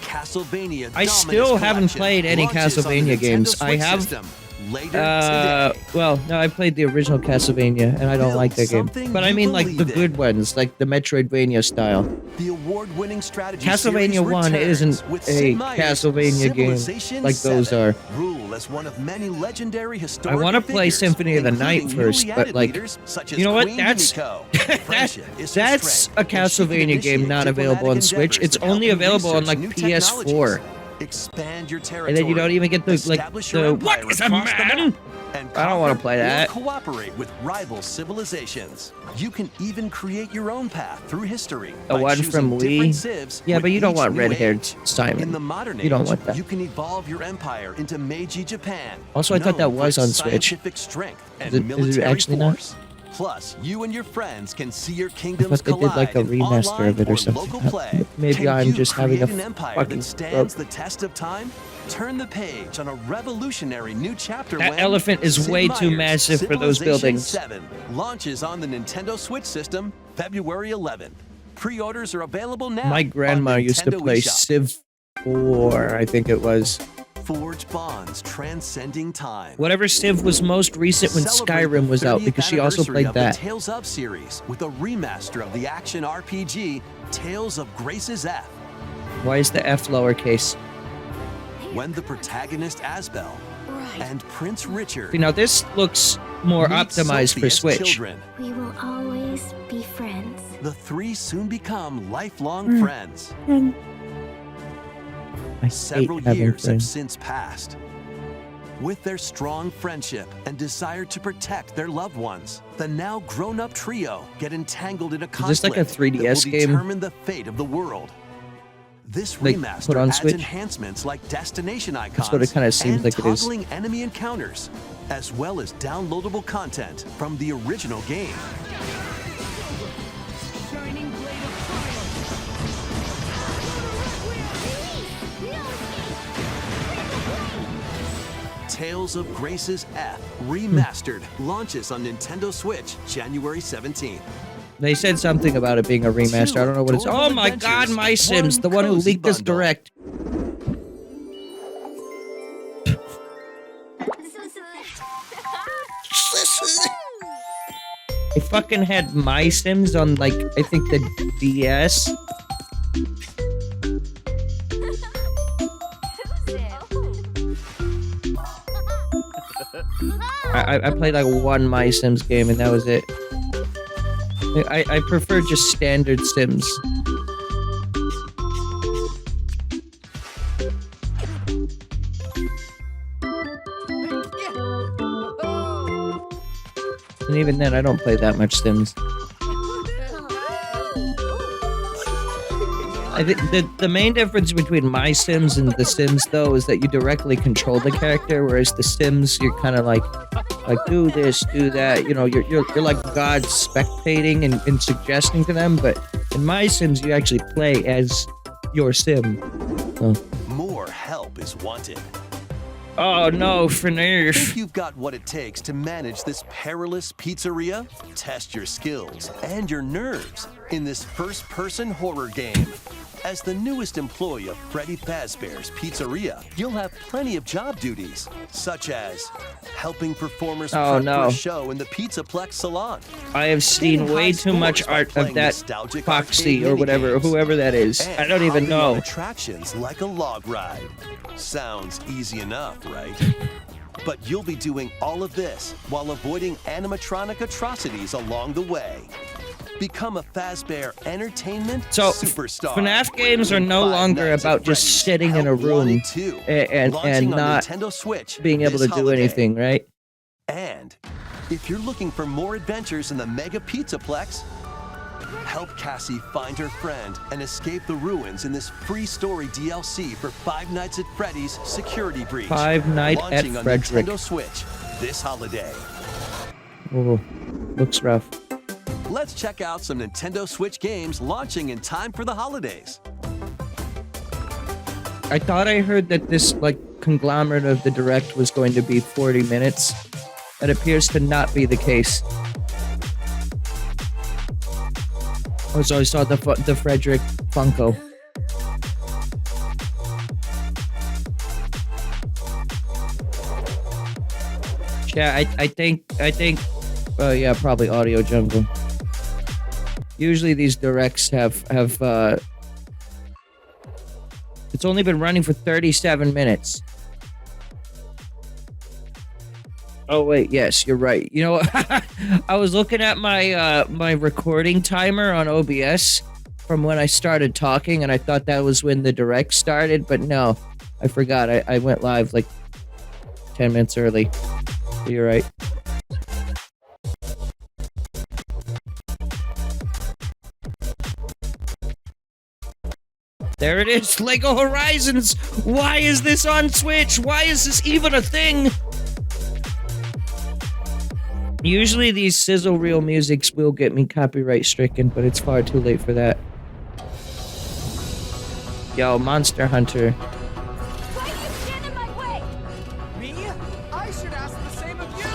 Castlevania I Dominus still haven't Collection played any launches on the Castlevania Nintendo games. I Switch have. system later today. Well, no, I played the original Castlevania, and I don't like that game. something But I you mean, like, the believe in. good ones, like the Metroidvania style. The award-winning strategy Castlevania series 1 returns isn't with a Sid Meier's Castlevania game Civilization like those 7. are. Rule as one of many legendary I historic want to play figures, Symphony of the Night including first, newly but added like, leaders such you know what? Queen That's Yumiko, Friendship is her that's strength, a and she can Castlevania game initiate not available on diplomatic Switch. endeavors It's that help only you available on research like new PS4. technologies. Expand your territory. And then you don't even get the Establish your empire what is a across the man? map, and I don't want to conquer play or that. cooperate with rival civilizations. You can even create your own path through history. The by one choosing from different Wii? civs Yeah, with but you don't each want new red-haired age. Simon. In the modern You don't age, want that. you can evolve your empire into Meiji Japan. Also, I thought that known for was its on Switch. Scientific strength and Is it military actually not? force. Plus, you and your friends can see your I kingdoms thought they did like a collide in remaster online of it or or something. local play. Maybe Can I'm you just having a create an empire fucking that stands stroke. the test of time? Turn the page on a revolutionary new chapter. That when elephant is Sid way too Meier's massive for those Civilization buildings. 7 launches on the Nintendo Switch system February 11. Pre-orders are available now. My grandma on used to Nintendo play eShop. Civ 4, I think it was. Forge bonds transcending time. Whatever Civ was most recent when Celebrate Skyrim was the out, 30th because she also anniversary played of that. The Tales of series with a remaster of the action RPG Tales of Grace's F. Why is the F lowercase? When the protagonist Asbel and Prince Richard See, now this looks more meet optimized for Sophia's Switch. children, We will always be friends. the three soon become lifelong Mm. friends. I hate Several having years have friends. since passed. With their strong friendship and desire to protect their loved ones, the now grown-up trio get entangled in a conflict this like a 3DS that will game? determine the fate of the world. This Like, remaster put on adds Switch? enhancements like destination icons what it kinda seems and like it is. toggling enemy encounters, as well as downloadable content from the original game. Tales of Grace's F Remastered launches on Nintendo Switch January 17th. They said something about it being a remaster. I don't know what it's. Oh my god, My Sims, the one who leaked this direct. They fucking had My Sims on, like, I think the DS. I played like one My Sims game and that was it. I prefer just standard Sims. And even then, I don't play that much Sims. I think the main difference between my Sims and The Sims, though, is that you directly control the character, whereas The Sims, you're kind of like do this, do that. You know, you're like God spectating and suggesting to them. But in my Sims, you actually play as your Sim. So. More help is wanted. Oh no, for nerf. Think you've got what it takes to manage this perilous pizzeria? Test your skills and your nerves in this first-person horror game. As the newest employee of Freddy Fazbear's Pizzeria, you'll have plenty of job duties, such as helping performers prep for a show in the Pizzaplex salon. I have seen way too much art of that Foxy or whatever, whoever that is. I don't even know. Attractions like a log ride. Sounds easy enough, right? But you'll be doing all of this while avoiding animatronic atrocities along the way. Become a Fazbear entertainment superstar. FNAF games are no longer about just sitting in a room and not being able to do anything, right? And if you're looking for more adventures in the Mega Pizzaplex, help Cassie find her friend and escape the ruins in this free story DLC for Five Nights at Freddy's Security Breach. Five Nights at launching on Frederick. Nintendo Switch this holiday. Oh, looks rough. Let's check out some Nintendo Switch games launching in time for the holidays. I thought I heard that this conglomerate of the Direct was going to be 40 minutes. That appears to not be the case. Oh, so I saw the Frederick Funko. Yeah, I think. Yeah, probably Audio Jungle. Usually these directs have it's only been running for 37 minutes. Oh wait, yes, you're right. You know, I was looking at my my recording timer on OBS from when I started talking, and I thought that was when the direct started, but no, I forgot. I went live like 10 minutes early. So you're right. There it is, Lego Horizons! Why is this on Switch? Why is this even a thing? Usually these sizzle reel musics will get me copyright stricken, but it's far too late for that. Yo, Monster Hunter. Why do you stand in my way? Me? I should ask the same of you!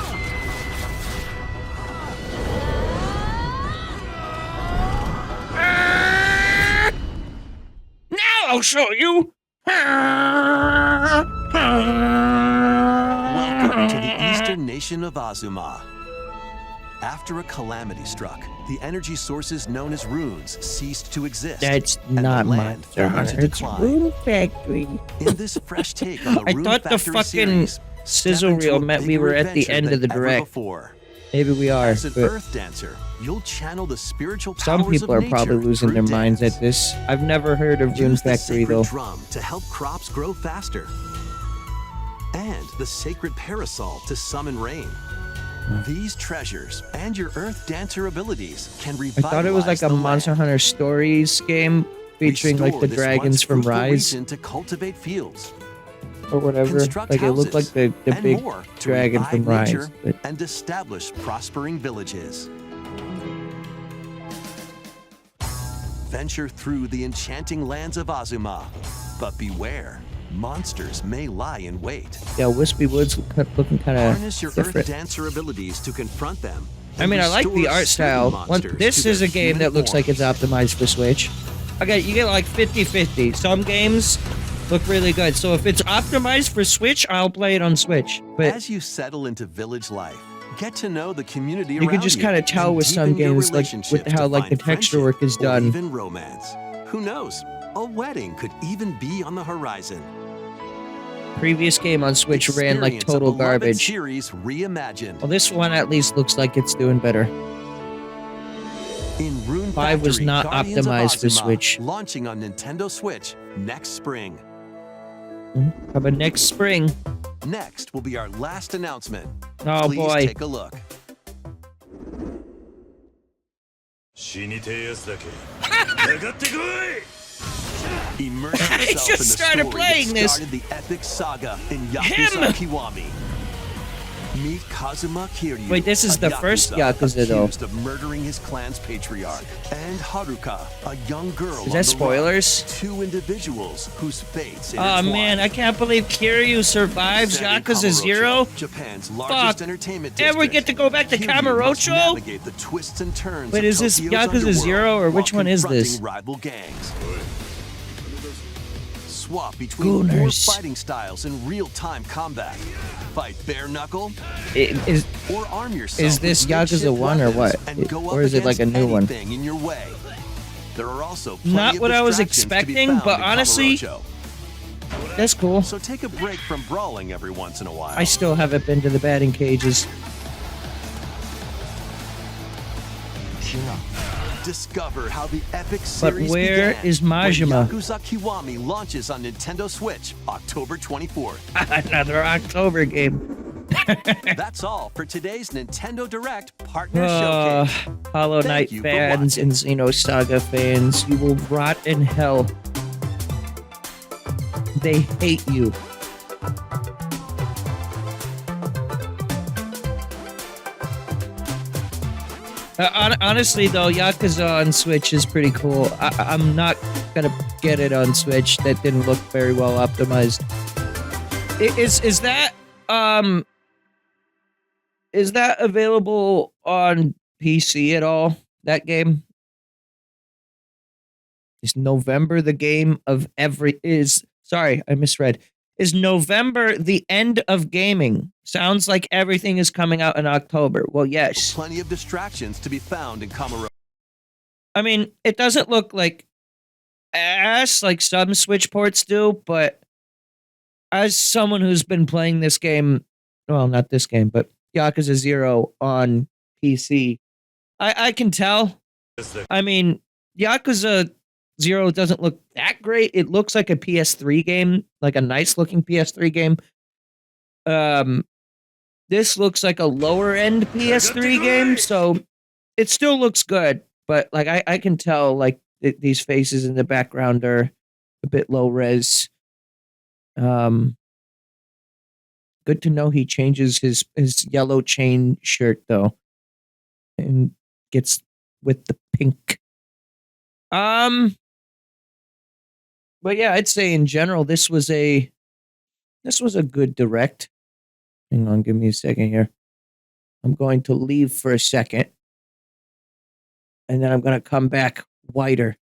Now I'll show you! Welcome to the eastern nation of Azuma. After a calamity struck, the energy sources known as runes ceased to exist. That's and not the land Monster fell into Hunter, it's decline. Rune Factory. In this fresh take on the I Rune thought the Factory fucking series, sizzle step into reel a meant we bigger were at the adventure end of the than ever direct. before. Maybe we are, As an but earth dancer, you'll channel the spiritual powers some people are of probably nature losing through their minds dance. at this. I've never heard of Rune Use the Factory sacred though. drum to help crops grow faster. And the sacred parasol to summon rain. These treasures and your earth dancer abilities can I revitalize thought it was like a the Monster Hunter Stories game featuring like the Restore this dragons once from fruitful Rise region to cultivate fields, or whatever. construct Like it looked like houses, the and big more to dragon revive from Rise. nature But and establish prospering villages. Venture through the enchanting lands of Azuma, but beware, monsters may lie in wait. yeah, Wispy Woods looking kind Harness of your different. earth dancer abilities to confront them. I mean, I like the art style. This is a game that looks like it's optimized for Switch. Okay, you get like 50-50. Some games look really good. So if it's optimized for Switch, I'll play it on Switch. But As you settle into village life, get to know the community you around can just kind of tell and with some deepen your games, like with relationships how to like the find texture friendship work is or done. even romance. Who knows? A wedding could even be on the horizon. Previous game on Switch ran like Experience a total beloved garbage. Series reimagined. Well, this one at least looks like it's doing better. In Rune 5 was Factory, not Guardians of optimized for Azuma, Switch. Launching on Nintendo Switch next spring. How about next spring? Next will be our last announcement. Oh Please boy. take a look. Immerse I yourself just in the started story playing that this. started the epic saga in Yakuza Kiwami. Meet Kazuma Kiryu. Wait, this is a the first Yakuza, though. accused of murdering his clan's patriarch, and Haruka, a young girl. Is that spoilers? Two individuals whose fates. Oh man, I can't believe Kiryu survives Yakuza 0. Japan's Fuck. largest entertainment And we get to go back to Kiryu must Kamurocho? navigate the twists and turns Wait, of is this Tokyo's Yakuza underworld 0 or which while one is this? confronting rival gangs. Swap between four Gooners. fighting styles in real-time combat. Fight bare knuckle, or arm yourself. Is this with Yakuza makeshift 1 or weapons what? and go Or up is it like a against new one? anything in your way. There are also plenty Not of what I was distractions to be expecting, found but in honestly, Kamurocho. that's cool. So take a break from brawling every once in a while. I still haven't been to the batting cages. Discover how the epic But series where began is Majima? when Yakuza Kiwami launches on Nintendo Switch October 24th. Another October game. That's all for today's Nintendo Direct Partner Showcase. Hollow Thank Knight you for fans and Xenosaga fans, you will rot in hell. They hate you. Honestly, though, Yakuza on Switch is pretty cool. I'm not gonna get it on Switch. That didn't look very well optimized. Is that available on PC at all? That game? Is November the game of every sorry, I misread. Is November the end of gaming? Sounds like everything is coming out in October. Well, yes. Plenty of distractions to be found in Kamurocho. I mean, it doesn't look like ass like some Switch ports do, but as someone who's been playing this game, well, not this game, but Yakuza 0 on PC, I can tell. I mean, Yakuza 0 doesn't look that great. It looks like a PS3 game, like a nice looking PS3 game. This looks like a lower end PS3 game, so it still looks good, but like I can tell like these faces in the background are a bit low res. Good to know he changes his yellow chain shirt though, and gets with the pink. But yeah, I'd say in general this was a good direct. Hang on, give me a second here. I'm going to leave for a second, and then I'm going to come back wider.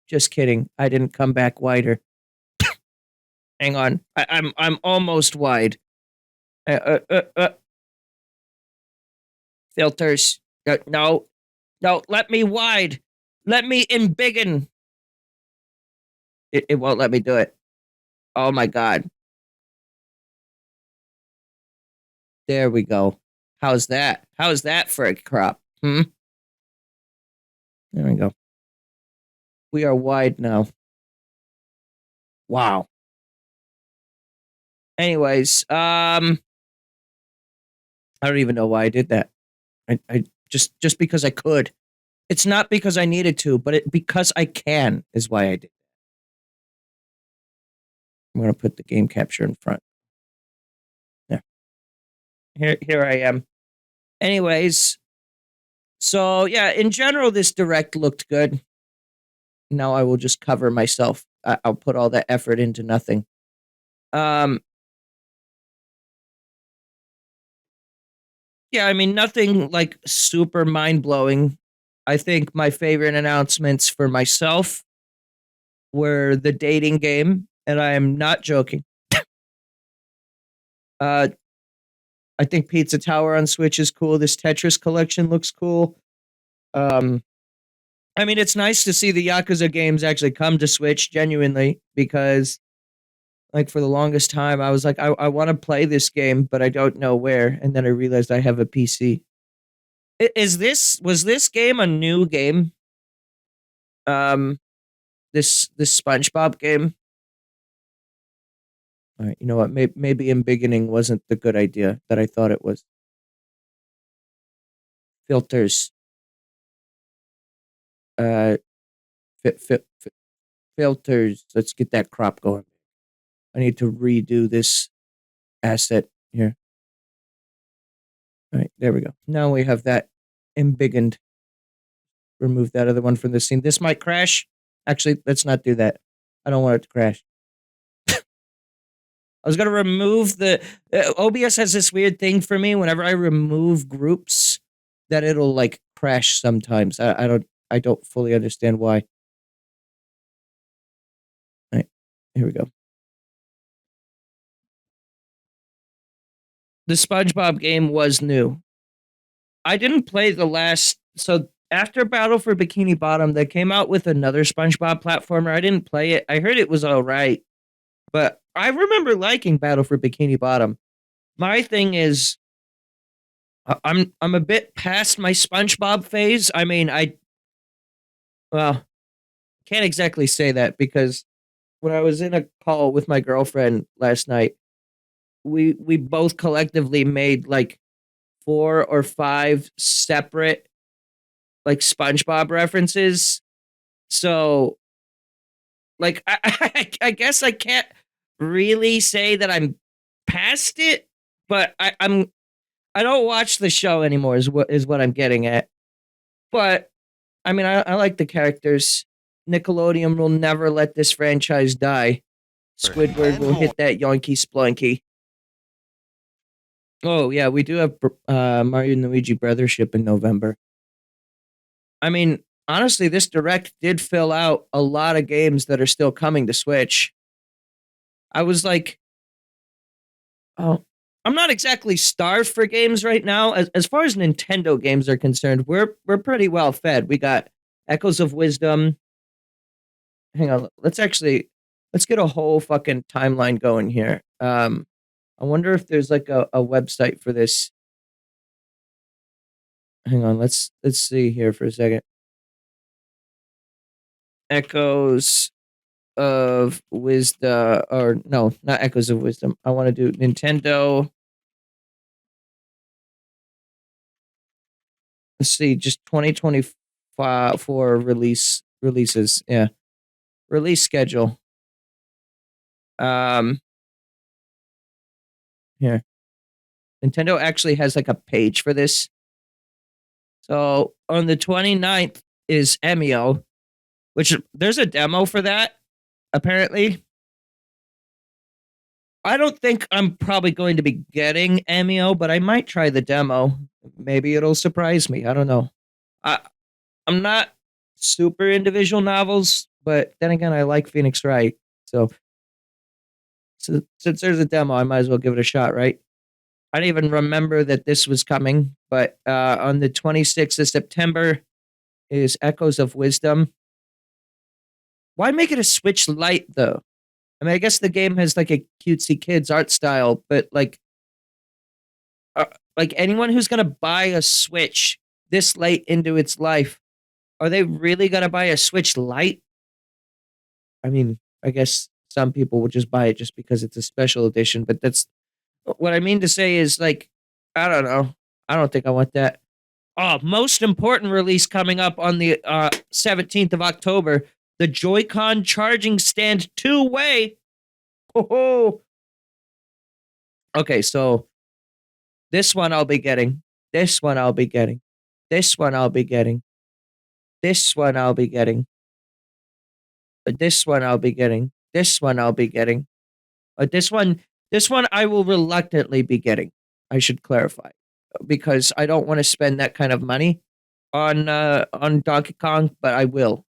Just kidding. I didn't come back wider. Hang on. I'm almost wide. Filters. No. Let me wide. Let me embiggen. It won't let me do it. Oh my God. There we go. How's that? How's that for a crop? There we go. We are wide now. Wow. Anyways, I don't even know why I did that. I just because I could. It's not because I needed to, but because I can is why I did. I'm gonna put the game capture in front. Here I am. Anyways, so yeah, in general, this direct looked good. Now I will just cover myself. I'll put all that effort into nothing. Yeah, I mean, nothing like super mind-blowing. I think my favorite announcements for myself were the dating game, and I am not joking. I think Pizza Tower on Switch is cool. This Tetris collection looks cool. I mean, it's nice to see the Yakuza games actually come to Switch genuinely, because like for the longest time I was like, I want to play this game, but I don't know where. And then I realized I have a PC. Was this game a new game? This SpongeBob game? All right, you know what? Maybe embiggening wasn't the good idea that I thought it was. Filters. fi- fi- fi- filters. Let's get that crop going. I need to redo this asset here. All right, there we go. Now we have that embiggened. Remove that other one from the scene. This might crash. Actually, let's not do that. I don't want it to crash. I was gonna remove the OBS has this weird thing for me. Whenever I remove groups, that it'll like crash sometimes. I don't fully understand why. All right, here we go. The SpongeBob game was new. I didn't play the last. So after Battle for Bikini Bottom, they came out with another SpongeBob platformer. I didn't play it. I heard it was all right, but I remember liking Battle for Bikini Bottom. My thing is, I'm a bit past my SpongeBob phase. I mean, well, can't exactly say that because when I was in a call with my girlfriend last night, we both collectively made like 4 or 5 separate like SpongeBob references. So like I guess I can't really say that I'm past it, but I don't watch the show anymore is what I'm getting at. But I mean I like the characters. Nickelodeon will never let this franchise die. Squidward will hit that yonky splunky. Oh yeah, we do have Mario and Luigi Brothership in November. I mean, honestly, this direct did fill out a lot of games that are still coming to Switch. I was like, oh, I'm not exactly starved for games right now. As far as Nintendo games are concerned, we're pretty well fed. We got Echoes of Wisdom. Hang on, let's get a whole fucking timeline going here. I wonder if there's like a website for this. Hang on, let's see here for a second. Echoes of Wisdom, or no, not Echoes of Wisdom. I want to do Nintendo. Let's see, just 2025 for releases. Yeah, release schedule. Here, Nintendo actually has like a page for this. So on the 29th is Emio, which there's a demo for that, apparently. I don't think I'm probably going to be getting Emio, but I might try the demo. Maybe it'll surprise me. I don't know. I'm not super into visual novels, but then again, I like Phoenix Wright. So since there's a demo, I might as well give it a shot, right? I didn't even remember that this was coming, but on the 26th of September is Echoes of Wisdom. Why make it a Switch Lite, though? I mean, I guess the game has like a cutesy kids art style, but like anyone who's gonna buy a Switch this late into its life, are they really gonna buy a Switch Lite? I mean, I guess some people would just buy it just because it's a special edition, but that's what I mean to say is like, I don't know. I don't think I want that. Oh, most important release coming up on the 17th of October, the Joy-Con charging stand 2-way. Oh, okay, so this one I'll be getting. This one I'll be getting. This one I'll be getting. This one I'll be getting. This one I'll be getting. This one I'll be getting. This one I will reluctantly be getting. I should clarify, because I don't want to spend that kind of money on Donkey Kong, but I will.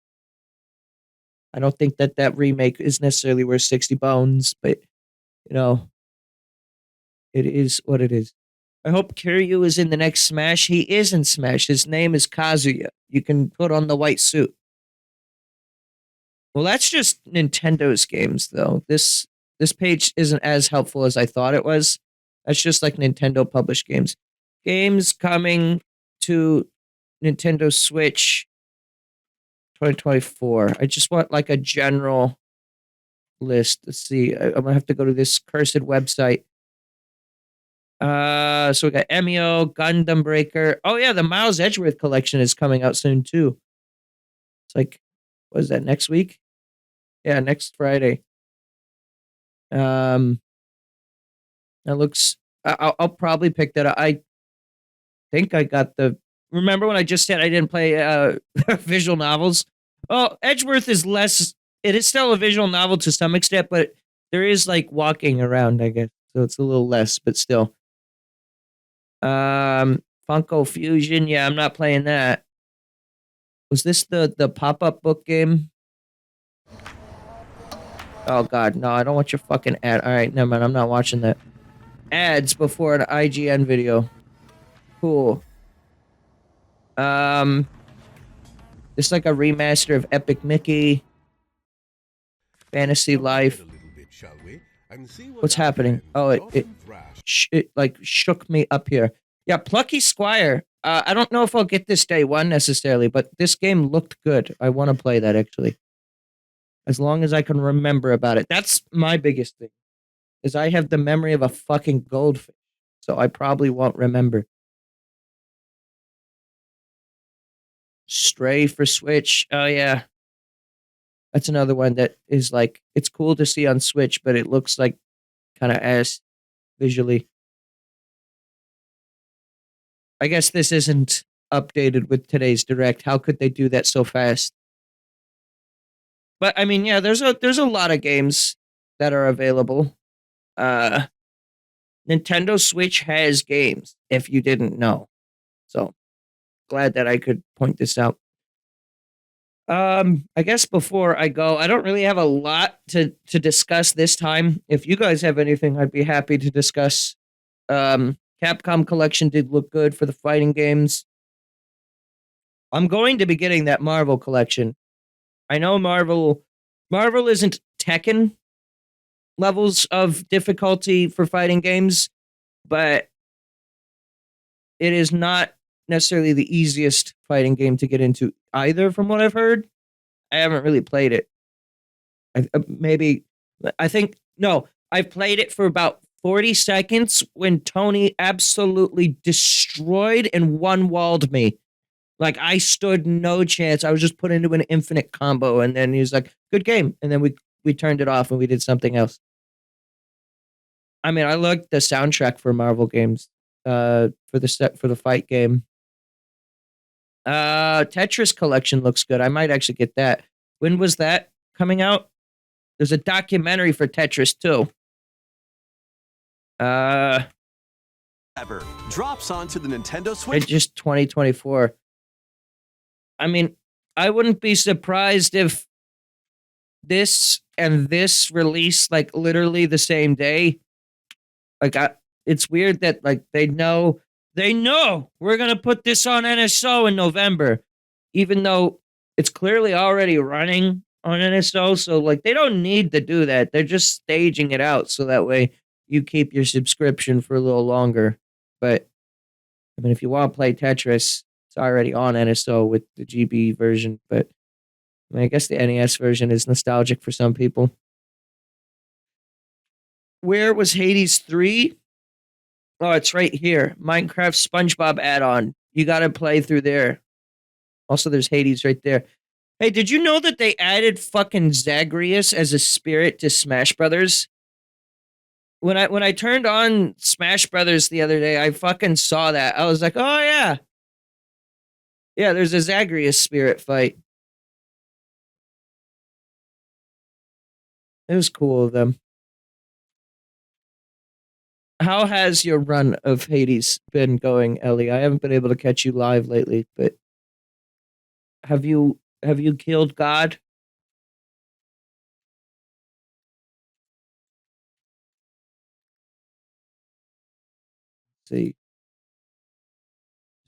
I don't think that remake is necessarily worth 60 bones, but you know, it is what it is. I hope Kiryu is in the next Smash. He is in Smash. His name is Kazuya. You can put on the white suit. Well, that's just Nintendo's games, though. This page isn't as helpful as I thought it was. That's just like Nintendo published games. Games coming to Nintendo Switch 2024. I just want like a general list. Let's see. I'm gonna have to go to this cursed website. So we got Emio, Gundam Breaker. Oh yeah, the Miles Edgeworth collection is coming out soon too. It's like, what is that, next week? Yeah, next Friday. That looks... I'll probably pick that up. I think I got the... Remember when I just said I didn't play visual novels? Oh, Edgeworth is less... It is still a visual novel to some extent, but there is like walking around, I guess. So it's a little less, but still. Funko Fusion. Yeah, I'm not playing that. Was this the pop-up book game? Oh, God. No, I don't want your fucking ad. All right, never mind. I'm not watching that. Ads before an IGN video. Cool. It's like a remaster of Epic Mickey. Fantasy Life. What's happening? Oh, it like shook me up here. Yeah, Plucky Squire. I don't know if I'll get this day one necessarily, but this game looked good. I want to play that actually. As long as I can remember about it. That's my biggest thing. Is I have the memory of a fucking goldfish. So I probably won't remember. Stray for Switch. Oh yeah. That's another one that is like, it's cool to see on Switch, but it looks like kind of ass visually. I guess this isn't updated with today's Direct. How could they do that so fast? But I mean, yeah, there's a lot of games that are available. Nintendo Switch has games, if you didn't know. So glad that I could point this out. I guess before I go, I don't really have a lot to discuss this time. If you guys have anything, I'd be happy to discuss. Capcom Collection did look good for the fighting games. I'm going to be getting that Marvel Collection. I know Marvel isn't Tekken levels of difficulty for fighting games, but it is not necessarily the easiest fighting game to get into either, from what I've heard. I haven't really played it. I've played it for about 40 seconds when Tony absolutely destroyed and one-walled me. Like, I stood no chance. I was just put into an infinite combo, and then he was like, good game. And then we turned it off and we did something else. I mean, I looked the soundtrack for Marvel games, for the fight game. Tetris Collection looks good. I might actually get that. When was that coming out? There's a documentary for Tetris too. Ever drops onto the Nintendo Switch. It's just 2024. I mean, I wouldn't be surprised if this and this release like literally the same day. Like, it's weird that like they know we're gonna put this on NSO in November, even though it's clearly already running on NSO. So like they don't need to do that. They're just staging it out so that way you keep your subscription for a little longer. But I mean, if you want to play Tetris, it's already on NSO with the GB version. But I mean, I guess the NES version is nostalgic for some people. Where was Hades 3? Oh, it's right here. Minecraft SpongeBob add-on. You got to play through there. Also, there's Hades right there. Hey, did you know that they added fucking Zagreus as a spirit to Smash Brothers? When I turned on Smash Brothers the other day, I fucking saw that. I was like, oh yeah. Yeah, there's a Zagreus spirit fight. It was cool of them. How has your run of Hades been going, Ellie? I haven't been able to catch you live lately, but have you killed God? Let's see.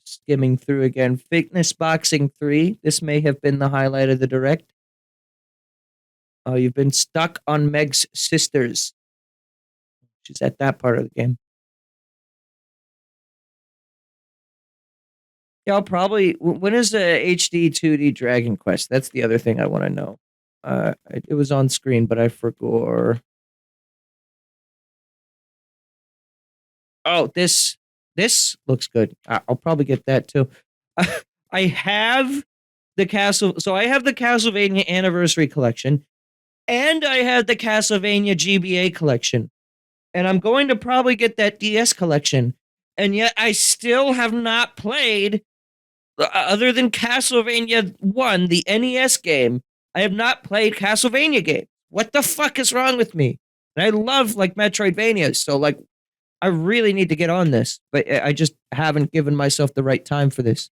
Skimming through again. Fitness Boxing 3. This may have been the highlight of the Direct. Oh, you've been stuck on Meg's sisters. She's at that part of the game. Yeah, I'll probably... When is the HD 2D Dragon Quest? That's the other thing I want to know. It was on screen, but I forgot. Oh, this looks good. I'll probably get that too. I have So I have the Castlevania Anniversary Collection, and I have the Castlevania GBA Collection, and I'm going to probably get that DS Collection, and yet I still have not played, other than Castlevania 1, the NES game, I have not played Castlevania game. What the fuck is wrong with me? And I love, like, Metroidvanias, so, like, I really need to get on this, but I just haven't given myself the right time for this.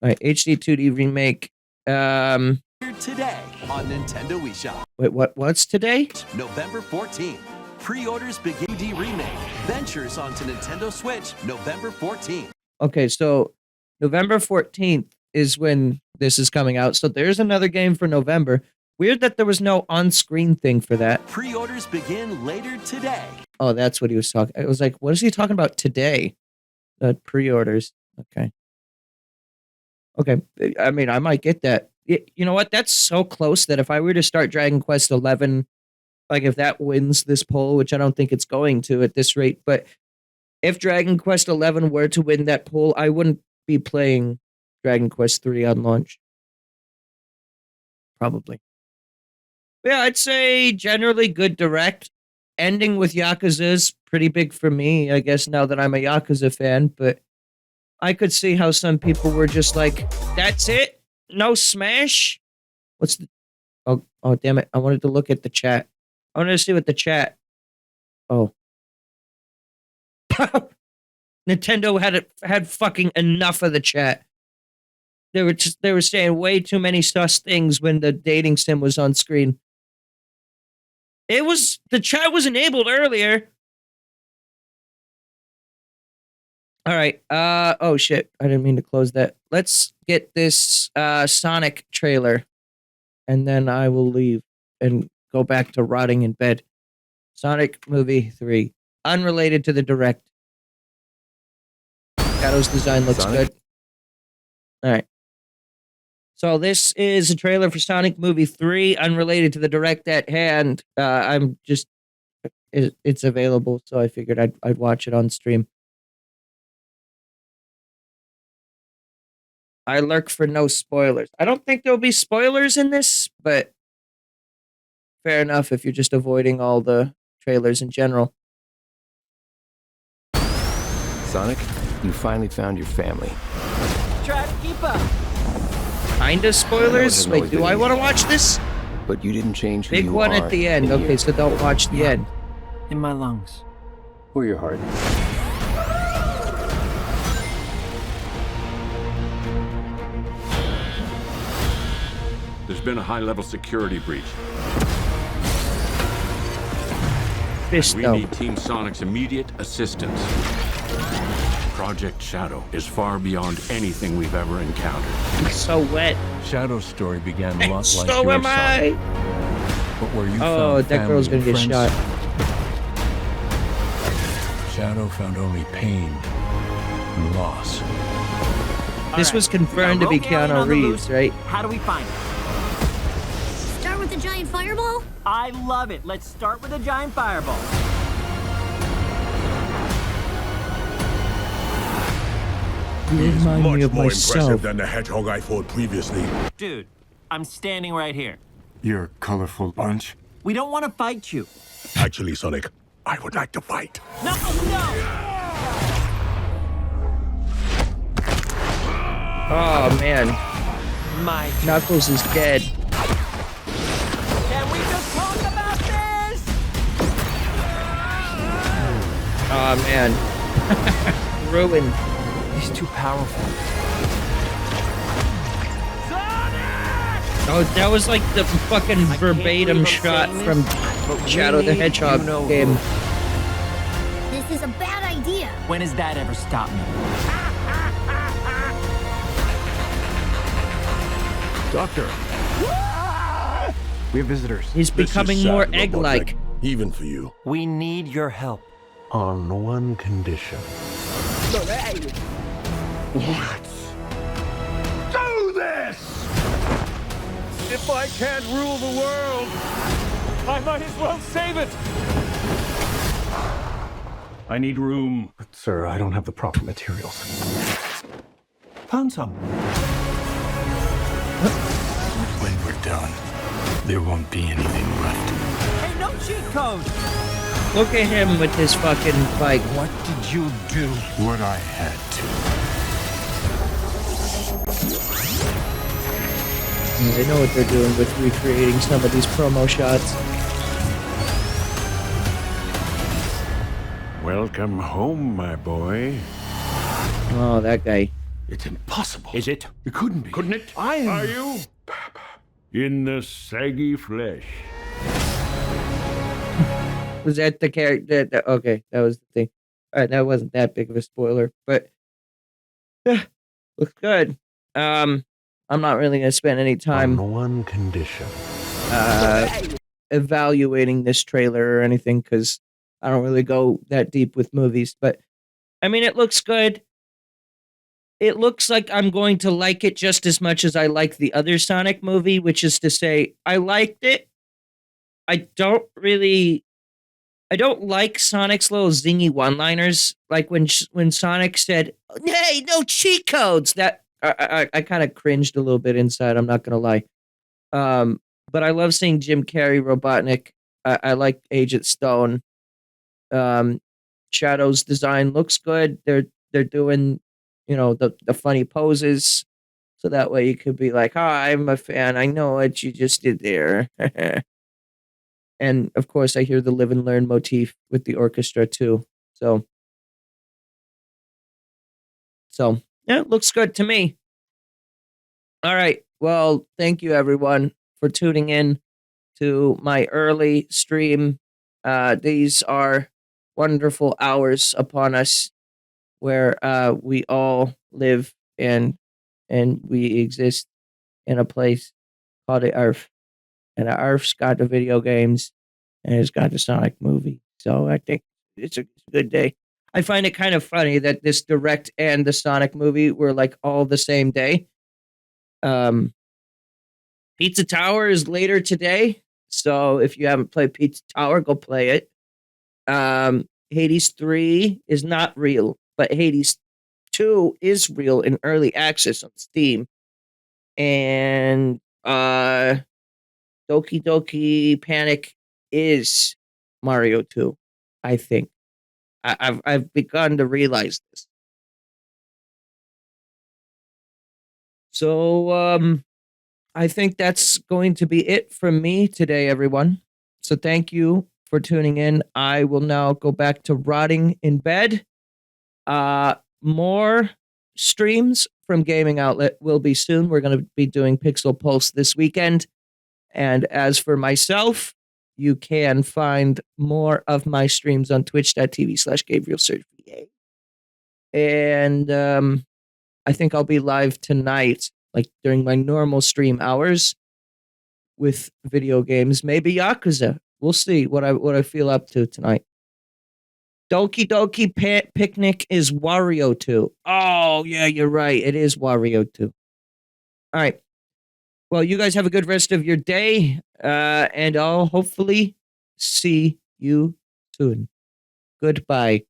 All right, HD 2D remake. Today on Nintendo eShop. Wait, what's today? November 14th. Pre-orders begin. D Remake ventures onto Nintendo Switch November 14th. Okay, so November 14th is when this is coming out. So there's another game for November. Weird that there was no on-screen thing for that. Pre-orders begin later today. Oh, that's what he was talking. I was like, what is he talking about today? Pre-orders. Okay. Okay. I mean, I might get that. You know what? That's so close that if I were to start Dragon Quest XI, like if that wins this poll, which I don't think it's going to at this rate, but if Dragon Quest XI were to win that poll, I wouldn't be playing Dragon Quest III on launch. Probably. Yeah, I'd say generally good direct. Ending with Yakuza's pretty big for me, I guess, now that I'm a Yakuza fan, but I could see how some people were just like, that's it? No smash? What's the... Oh, damn it. I wanted to look at the chat. I wanted to see what the chat... Oh. Nintendo had fucking enough of the chat. They were saying way too many sus things when the dating sim was on screen. The chat was enabled earlier. All right. Oh shit. I didn't mean to close that. Let's get this Sonic trailer, and then I will leave and go back to rotting in bed. Sonic movie 3, unrelated to the direct. Shadow's design looks good. All right. So this is a trailer for Sonic Movie 3, unrelated to the direct at hand. It's available, so I figured I'd watch it on stream. I lurk for no spoilers. I don't think there'll be spoilers in this, but fair enough if you're just avoiding all the trailers in general. Sonic, you finally found your family. Try to keep up. Kinda spoilers? Wait, do I want to watch this? But you didn't change who Big you one are at the end. in Okay, years. so don't watch the end. In my lungs. Or your heart. There's been a high-level security breach. We need Team Sonic's immediate assistance. Project Shadow is far beyond anything we've ever encountered. It's so wet. Shadow's story began a lot like So yours, am I. But where you Oh, found that girl's gonna family get and shot. friends, Shadow found only pain and loss. This was confirmed to be Keanu Reeves, right? How do we find it? Start with a giant fireball? I love it. Let's start with a giant fireball. He's Remind me much of more myself. impressive than the hedgehog I fought previously. Dude, I'm standing right here. You're a colorful bunch. We don't want to fight you. Actually, Sonic, I would like to fight. No, Oh man, My. Knuckles is dead. Can we just talk about this? Oh man, ruined. He's too powerful. Oh, that was like the fucking verbatim shot from Shadow the Hedgehog game. This is a bad idea. When has that ever stopped me? Doctor. We have visitors. He's becoming more egg-like. Even for you. We need your help. On one condition. Let's do this! If I can't rule the world, I might as well save it. I need room. But, sir, I don't have the proper materials. Found some. When we're done, there won't be anything left. Hey, no cheat code! Look at him with his fucking bike. What did you do? What I had to. They know what they're doing with recreating some of these promo shots. Welcome home, my boy. Oh, that guy. It's impossible. Is it? It couldn't be. Couldn't it? Are you? In the saggy flesh. Was that the character? Okay, that was the thing. All right, that wasn't that big of a spoiler, but yeah, looks good. I'm not really gonna spend any time on one condition. Evaluating this trailer or anything because I don't really go that deep with movies. But I mean, it looks good. It looks like I'm going to like it just as much as I like the other Sonic movie, which is to say, I liked it. I don't like Sonic's little zingy one-liners, like when Sonic said, "Hey, no cheat codes." That I kind of cringed a little bit inside. I'm not gonna lie, but I love seeing Jim Carrey, Robotnik. I like Agent Stone. Shadow's design looks good. They're doing, the funny poses, so that way you could be like, "Oh, I'm a fan. I know what you just did there." And of course, I hear the live and learn motif with the orchestra too. So yeah, it looks good to me. All right. Well, thank you everyone for tuning in to my early stream. These are wonderful hours upon us where we all live and we exist in a place called the Earth. And the Earth's got the video games, and it's got the Sonic movie. So I think it's a good day. I find it kind of funny that this Direct and the Sonic movie were like all the same day. Pizza Tower is later today, so if you haven't played Pizza Tower, go play it. Hades 3 is not real, but Hades 2 is real in early access on Steam. And Doki Doki Panic is Mario 2, I think. I've begun to realize this. So I think that's going to be it from me today, everyone. So thank you for tuning in. I will now go back to rotting in bed. More streams from Gaming Outlet will be soon. We're going to be doing Pixel Pulse this weekend. And as for myself, you can find more of my streams on twitch.tv/GabrielSurgeVA. And I think I'll be live tonight, like during my normal stream hours with video games. Maybe Yakuza. We'll see what I feel up to tonight. Doki Doki Picnic is Wario 2. Oh, yeah, you're right. It is Wario 2. All right. Well, you guys have a good rest of your day, and I'll hopefully see you soon. Goodbye.